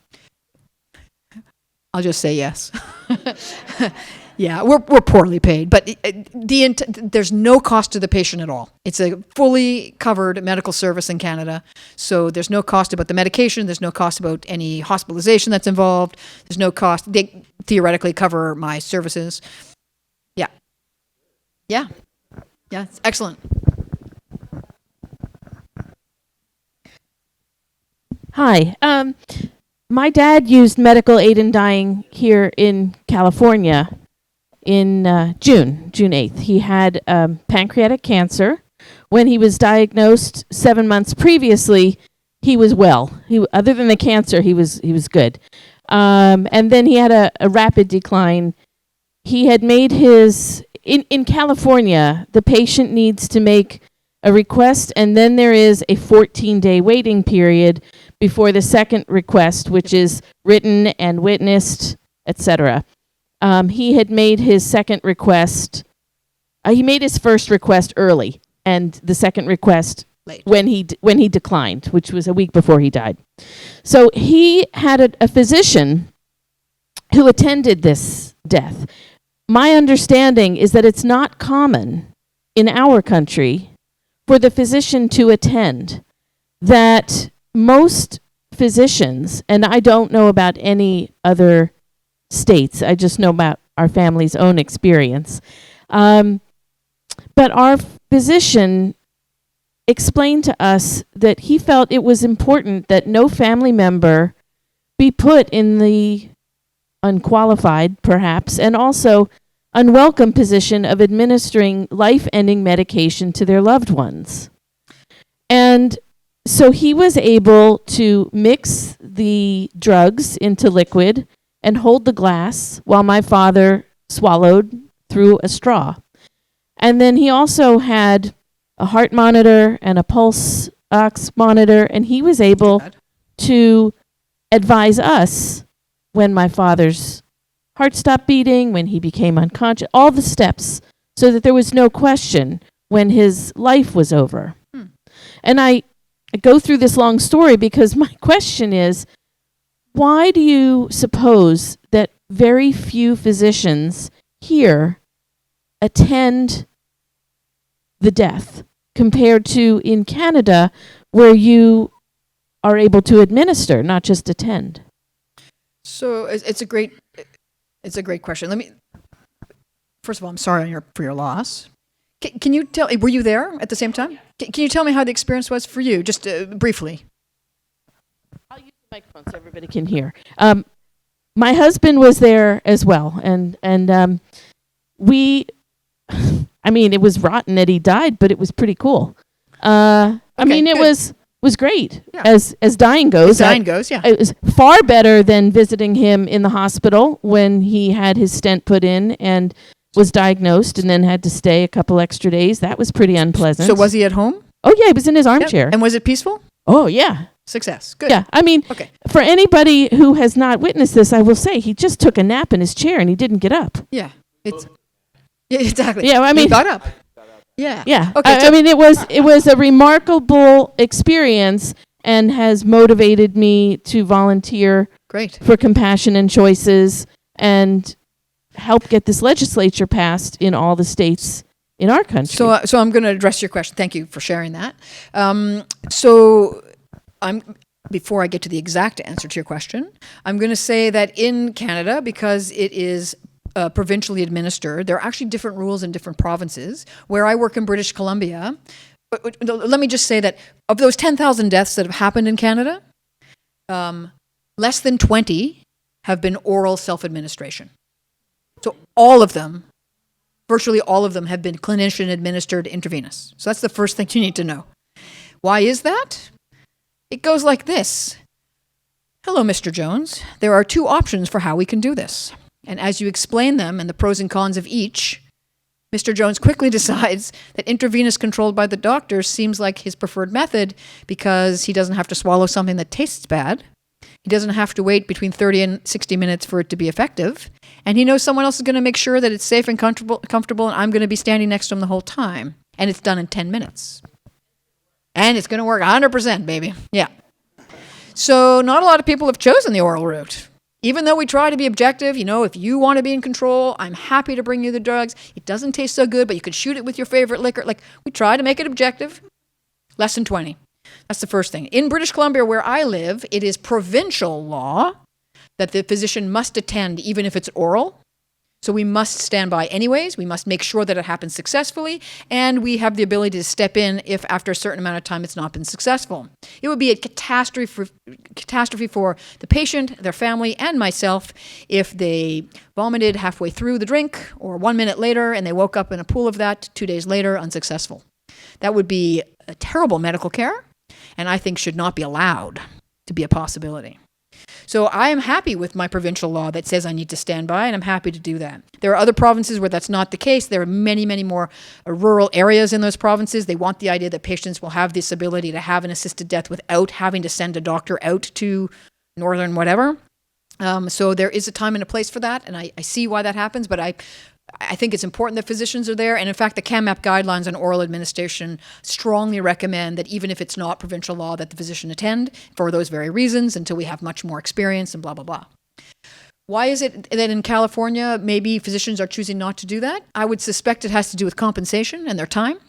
I'll just say yes. Yeah, we're poorly paid, but there's no cost to the patient at all. It's a fully covered medical service in Canada, so there's no cost about the medication. There's no cost about any hospitalization that's involved. There's no cost. They theoretically cover my services. Yeah, it's excellent. Hi. My dad used medical aid in dying here in California in June 8th. He had pancreatic cancer. When he was diagnosed 7 months previously, he was well. Other than the cancer, he was good. And then he had a rapid decline. He had made his... In California, the patient needs to make a request, and then there is a 14-day waiting period before the second request, which is written and witnessed, etc. He had made his second request. He made his first request early, and the second request Late. when he declined, which was a week before he died. So he had a physician who attended this death. My understanding is that it's not common in our country for the physician to attend, that most physicians, and I don't know about any other states, I just know about our family's own experience, but our physician explained to us that he felt it was important that no family member be put in the unqualified, perhaps, and also unwelcome position of administering life-ending medication to their loved ones. And so he was able to mix the drugs into liquid and hold the glass while my father swallowed through a straw. And then he also had a heart monitor and a pulse ox monitor, and he was able to advise us when my father's heart stopped beating, when he became unconscious, all the steps, so that there was no question when his life was over. And I go through this long story because my question is, why do you suppose that very few physicians here attend the death compared to in Canada, where you are able to administer, not just attend? So it's a great question. First of all, I'm sorry for your loss. Can you tell, were you there at the same time? Can you tell me how the experience was for you, just briefly? I'll use the microphone so everybody can hear. My husband was there as well, and we, I mean, it was rotten that he died, but it was pretty cool. I mean, it good. was great, Yeah. as dying goes. As dying goes, yeah. It was far better than visiting him in the hospital when he had his stent put in and was diagnosed and then had to stay a couple extra days. That was pretty unpleasant. So was he at home? Oh yeah, he was in his armchair. And was it peaceful? Oh yeah. Success. Good. Yeah, I mean, Okay. for anybody who has not witnessed this, I will say he just took a nap in his chair and he didn't get up. Yeah. Yeah, exactly. Yeah, I mean- he got up. Yeah. Yeah. Okay. I mean, it was a remarkable experience and has motivated me to volunteer Great. for Compassion and Choices and help get this legislature passed in all the states in our country. So I'm going to address your question. Thank you for sharing that. So before I get to the exact answer to your question, I'm going to say that in Canada, because it is provincially administered, there are actually different rules in different provinces. Where I work in British Columbia, but let me just say that of those 10,000 deaths that have happened in Canada, less than 20 have been oral self-administration. So all of them, virtually all of them, have been clinician-administered intravenous. So that's the first thing you need to know. Why is that? It goes like this. Hello, Mr. Jones. There are two options for how we can do this. And as you explain them and the pros and cons of each, Mr. Jones quickly decides that intravenous controlled by the doctor seems like his preferred method because he doesn't have to swallow something that tastes bad. He doesn't have to wait between 30 and 60 minutes for it to be effective. And he knows someone else is going to make sure that it's safe and comfortable, and I'm going to be standing next to him the whole time. And it's done in 10 minutes. And it's going to work 100%, baby. Yeah. So not a lot of people have chosen the oral route. Even though we try to be objective, if you want to be in control, I'm happy to bring you the drugs. It doesn't taste so good, but you could shoot it with your favorite liquor. Like, we try to make it objective. Less than 20. That's the first thing. In British Columbia, where I live, it is provincial law that the physician must attend even if it's oral. So we must stand by anyways. We must make sure that it happens successfully, and we have the ability to step in if after a certain amount of time it's not been successful. It would be a catastrophe for the patient, their family, and myself if they vomited halfway through the drink or 1 minute later and they woke up in a pool of that 2 days later unsuccessful. That would be a terrible medical care, and I think should not be allowed to be a possibility. So I am happy with my provincial law that says I need to stand by, and I'm happy to do that. There are other provinces where that's not the case. There are many, many more rural areas in those provinces. They want the idea that patients will have this ability to have an assisted death without having to send a doctor out to northern whatever. So there is a time and a place for that, and I see why that happens, but I think it's important that physicians are there. And in fact, the CAMAP guidelines on oral administration strongly recommend that even if it's not provincial law, that the physician attend for those very reasons until we have much more experience and blah, blah, blah. Why is it that in California, maybe physicians are choosing not to do that? I would suspect it has to do with compensation and their time.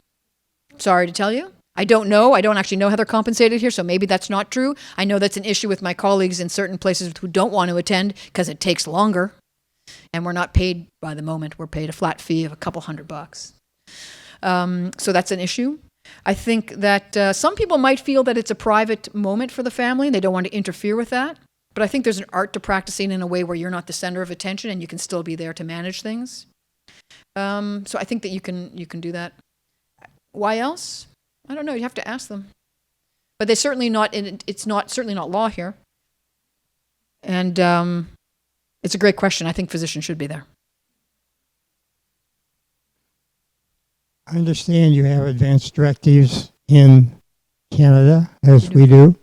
Sorry to tell you. I don't know. I don't actually know how they're compensated here, so maybe that's not true. I know that's an issue with my colleagues in certain places who don't want to attend because it takes longer. And we're not paid by the moment. We're paid a flat fee of a couple $100. So that's an issue. I think that some people might feel that it's a private moment for the family. They don't want to interfere with that. But I think there's an art to practicing in a way where you're not the center of attention and you can still be there to manage things. So I think that you can do that. Why else? I don't know. You have to ask them. But they're certainly not. Certainly not law here. And it's a great question. I think physicians should be there. I understand you have advanced directives in Canada, as we do.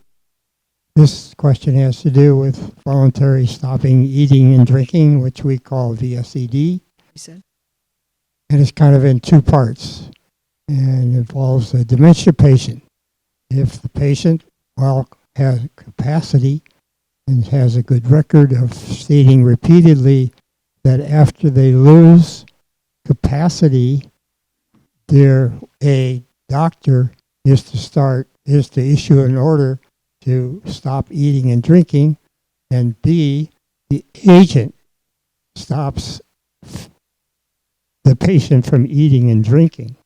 This question has to do with voluntary stopping eating and drinking, which we call VSED. You said? And it's kind of in two parts and involves a dementia patient. If the patient, has capacity and has a good record of stating repeatedly that after they lose capacity, a doctor is to issue an order to stop eating and drinking, and B, the agent stops the patient from eating and drinking.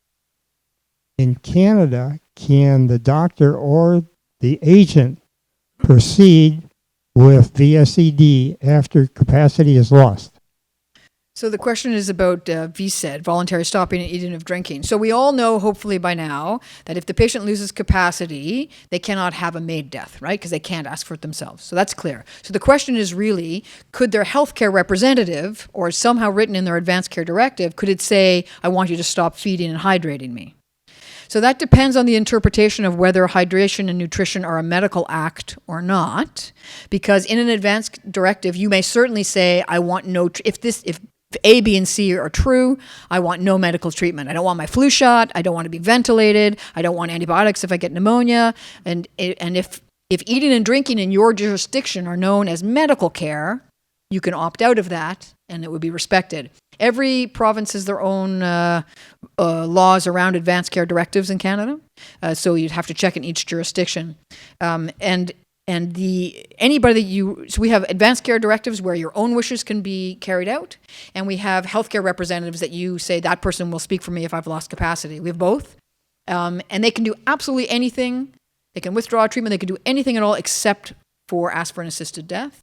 In Canada, can the doctor or the agent proceed with VSED after capacity is lost? So the question is about VSED, voluntary stopping and eating of drinking. So we all know, hopefully by now, that if the patient loses capacity, they cannot have a MAiD death, right? Because they can't ask for it themselves. So that's clear. So the question is really, could their healthcare representative, or somehow written in their advanced care directive, could it say, I want you to stop feeding and hydrating me? So that depends on the interpretation of whether hydration and nutrition are a medical act or not. Because in an advance directive, you may certainly say, I want no, if A, B, and C are true, I want no medical treatment. I don't want my flu shot. I don't want to be ventilated. I don't want antibiotics if I get pneumonia. And if eating and drinking in your jurisdiction are known as medical care, you can opt out of that, and it would be respected. Every province has their own laws around advanced care directives in Canada, so you'd have to check in each jurisdiction. So we have advanced care directives where your own wishes can be carried out, and we have healthcare representatives that you say that person will speak for me if I've lost capacity. We have both, and they can do absolutely anything. They can withdraw treatment. They can do anything at all except for aspirin-assisted death.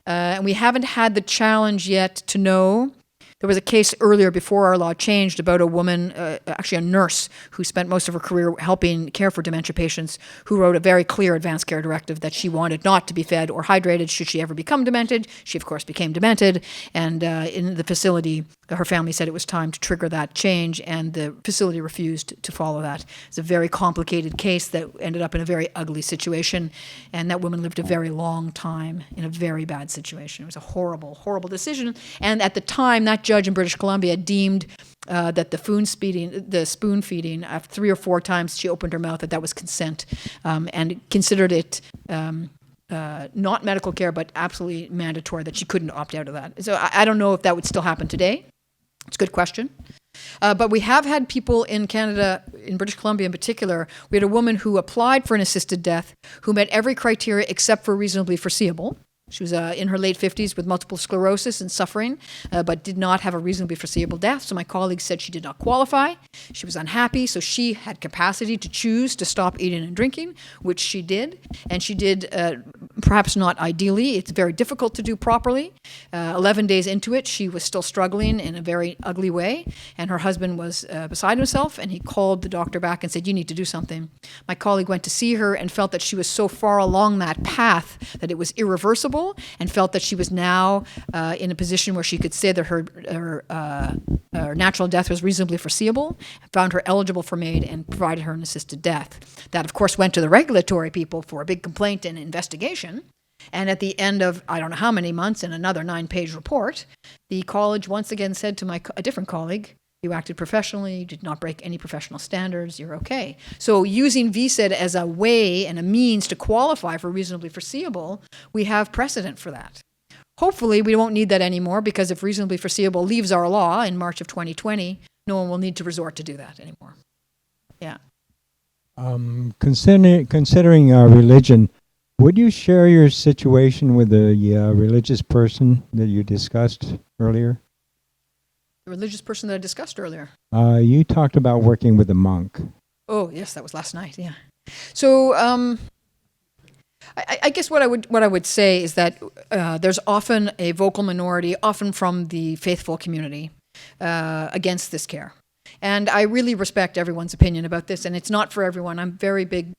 And we haven't had the challenge yet to know. There was a case earlier before our law changed about a woman, actually a nurse, who spent most of her career helping care for dementia patients, who wrote a very clear advanced care directive that she wanted not to be fed or hydrated should she ever become demented. She, of course, became demented, and in the facility, her family said it was time to trigger that change, and the facility refused to follow that. It's a very complicated case that ended up in a very ugly situation, and that woman lived a very long time in a very bad situation. It was a horrible, horrible decision, and at the time, that judge in British Columbia deemed that the spoon feeding, 3 or 4 times she opened her mouth, that was consent, and considered it not medical care, but absolutely mandatory, that she couldn't opt out of that. So I don't know if that would still happen today. It's a good question. But we have had people in Canada, in British Columbia in particular, we had a woman who applied for an assisted death who met every criteria except for reasonably foreseeable. She was in her late 50s with multiple sclerosis and suffering, but did not have a reasonably foreseeable death. So my colleague said she did not qualify. She was unhappy, so she had capacity to choose to stop eating and drinking, which she did. And she did, perhaps not ideally. It's very difficult to do properly. 11 days into it, she was still struggling in a very ugly way. And her husband was beside himself, and he called the doctor back and said, you need to do something. My colleague went to see her and felt that she was so far along that path that it was irreversible, and felt that she was now in a position where she could say that her natural death was reasonably foreseeable, found her eligible for MAiD, and provided her an assisted death. That, of course, went to the regulatory people for a big complaint and investigation. And at the end of, I don't know how many months, in another 9-page report, the college once again said to a different colleague, you acted professionally, you did not break any professional standards, you're okay. So using VSID as a way and a means to qualify for reasonably foreseeable, we have precedent for that. Hopefully we won't need that anymore, because if reasonably foreseeable leaves our law in March of 2020, no one will need to resort to do that anymore. Yeah. Considering religion, would you share your situation with the religious person that you discussed earlier? The religious person that I discussed earlier. You talked about working with a monk. Oh, yes, that was last night, yeah. So I guess what I would say is that there's often a vocal minority, often from the faithful community, against this care. And I really respect everyone's opinion about this, and it's not for everyone. I'm very big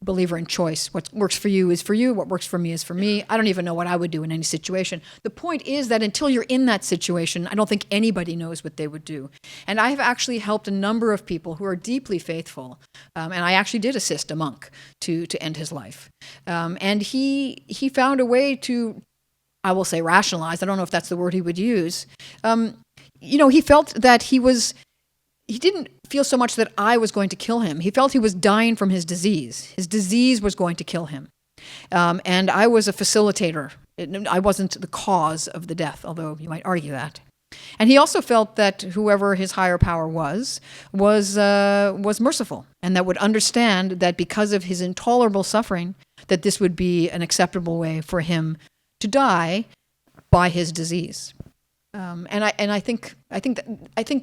believer in choice. What works for you is for you. What works for me is for me. I don't even know what I would do in any situation. The point is that until you're in that situation, I don't think anybody knows what they would do. And I have actually helped a number of people who are deeply faithful. And I actually did assist a monk to end his life. And he found a way to, I will say, rationalize. I don't know if that's the word he would use. He felt that he didn't feel so much that I was going to kill him. He felt he was dying from his disease. His disease was going to kill him. And I was a facilitator. I wasn't the cause of the death, although you might argue that. And he also felt that whoever his higher power was merciful, and that would understand that because of his intolerable suffering, that this would be an acceptable way for him to die by his disease. And I think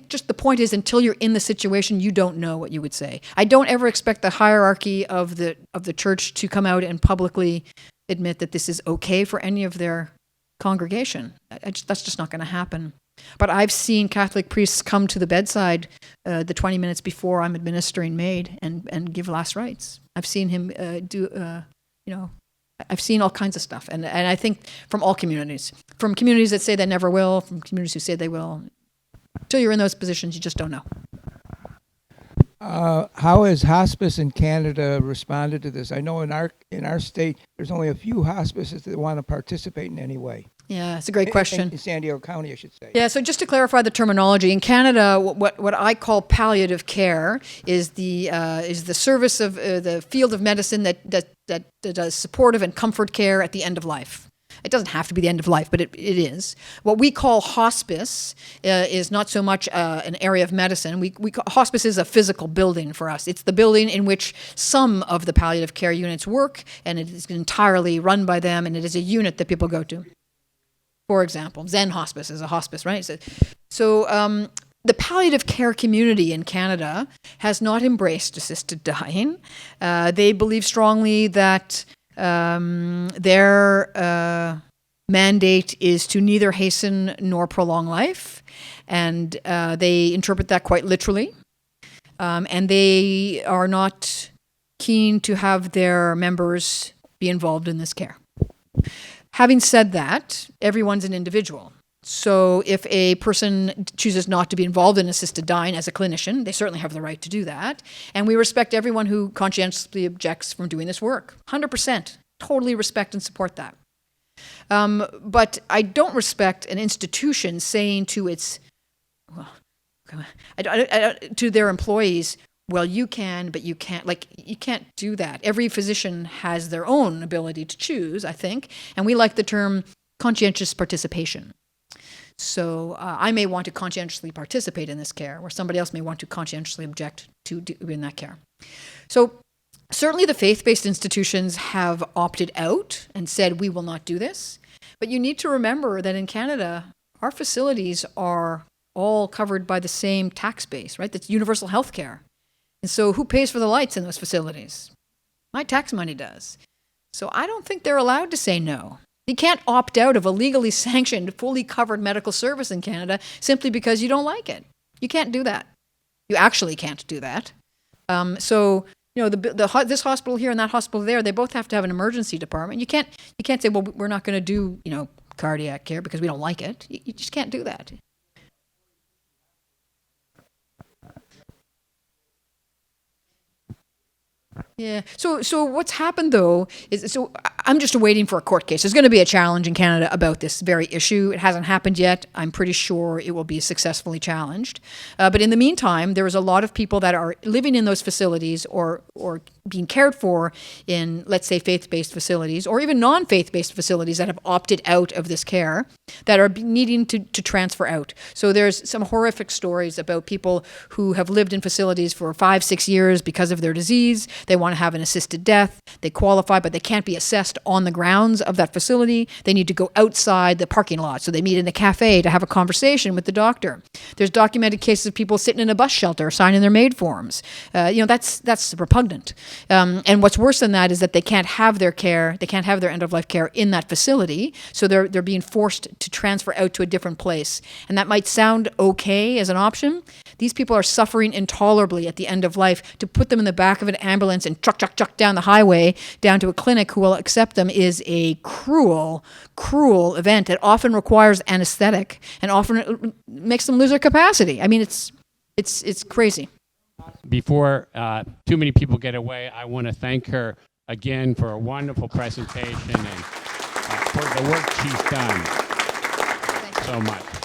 just the point is, until you're in the situation, you don't know what you would say. I don't ever expect the hierarchy of the church to come out and publicly admit that this is okay for any of their congregation. That's just not going to happen. But I've seen Catholic priests come to the bedside the 20 minutes before I'm administering MAiD and give last rites. I've seen him I've seen all kinds of stuff, and I think from all communities. From communities that say they never will, from communities who say they will. Until you're in those positions, you just don't know. How has hospice in Canada responded to this? I know in our state, there's only a few hospices that want to participate in any way. Yeah, it's a great question. In San Diego County, I should say. Yeah, so just to clarify the terminology, in Canada, what I call palliative care is the service of the field of medicine that does supportive and comfort care at the end of life. It doesn't have to be the end of life, but it is. What we call hospice is not so much an area of medicine. Hospice is a physical building for us. It's the building in which some of the palliative care units work, and it is entirely run by them, and it is a unit that people go to. For example, Zen Hospice is a hospice, right? So the palliative care community in Canada has not embraced assisted dying. They believe strongly that their mandate is to neither hasten nor prolong life, and they interpret that quite literally. And they are not keen to have their members be involved in this care. Having said that, everyone's an individual. So if a person chooses not to be involved in assisted dying as a clinician, they certainly have the right to do that. And we respect everyone who conscientiously objects from doing this work. 100%. Totally respect and support that. But I don't respect an institution saying to to their employees, well, you can, but you can't. Like, you can't do that. Every physician has their own ability to choose, I think. And we like the term conscientious participation. So I may want to conscientiously participate in this care, where somebody else may want to conscientiously object to doing that care. So certainly the faith-based institutions have opted out and said, we will not do this. But you need to remember that in Canada, our facilities are all covered by the same tax base, right? That's universal health care. And so who pays for the lights in those facilities? My tax money does. So I don't think they're allowed to say no. You can't opt out of a legally sanctioned, fully covered medical service in Canada simply because you don't like it. You can't do that. You actually can't do that. So, you know, this hospital here and that hospital there, they both have to have an emergency department. You can't say, well, we're not going to do, you know, cardiac care because we don't like it. You just can't do that. Yeah. So what's happened though is, so I'm just waiting for a court case. There's going to be a challenge in Canada about this very issue. It hasn't happened yet. I'm pretty sure it will be successfully challenged. But in the meantime, there is a lot of people that are living in those facilities or being cared for in, let's say, faith-based facilities or even non-faith-based facilities that have opted out of this care that are needing to transfer out. So there's some horrific stories about people who have lived in facilities for 5-6 years because of their disease. They want to have an assisted death. They qualify, but they can't be assessed on the grounds of that facility. They need to go outside the parking lot. So they meet in a cafe to have a conversation with the doctor. There's documented cases of people sitting in a bus shelter signing their MAiD forms. That's repugnant. And what's worse than that is that they can't have their care, they can't have their end-of-life care in that facility, so they're being forced to transfer out to a different place. And that might sound okay as an option. These people are suffering intolerably at the end of life. To put them in the back of an ambulance and truck down the highway down to a clinic who will accept them is a cruel, cruel event. It often requires anesthetic and often makes them lose their capacity. I mean, it's crazy. Before too many people get away, I want to thank her again for a wonderful presentation and for the work she's done so much.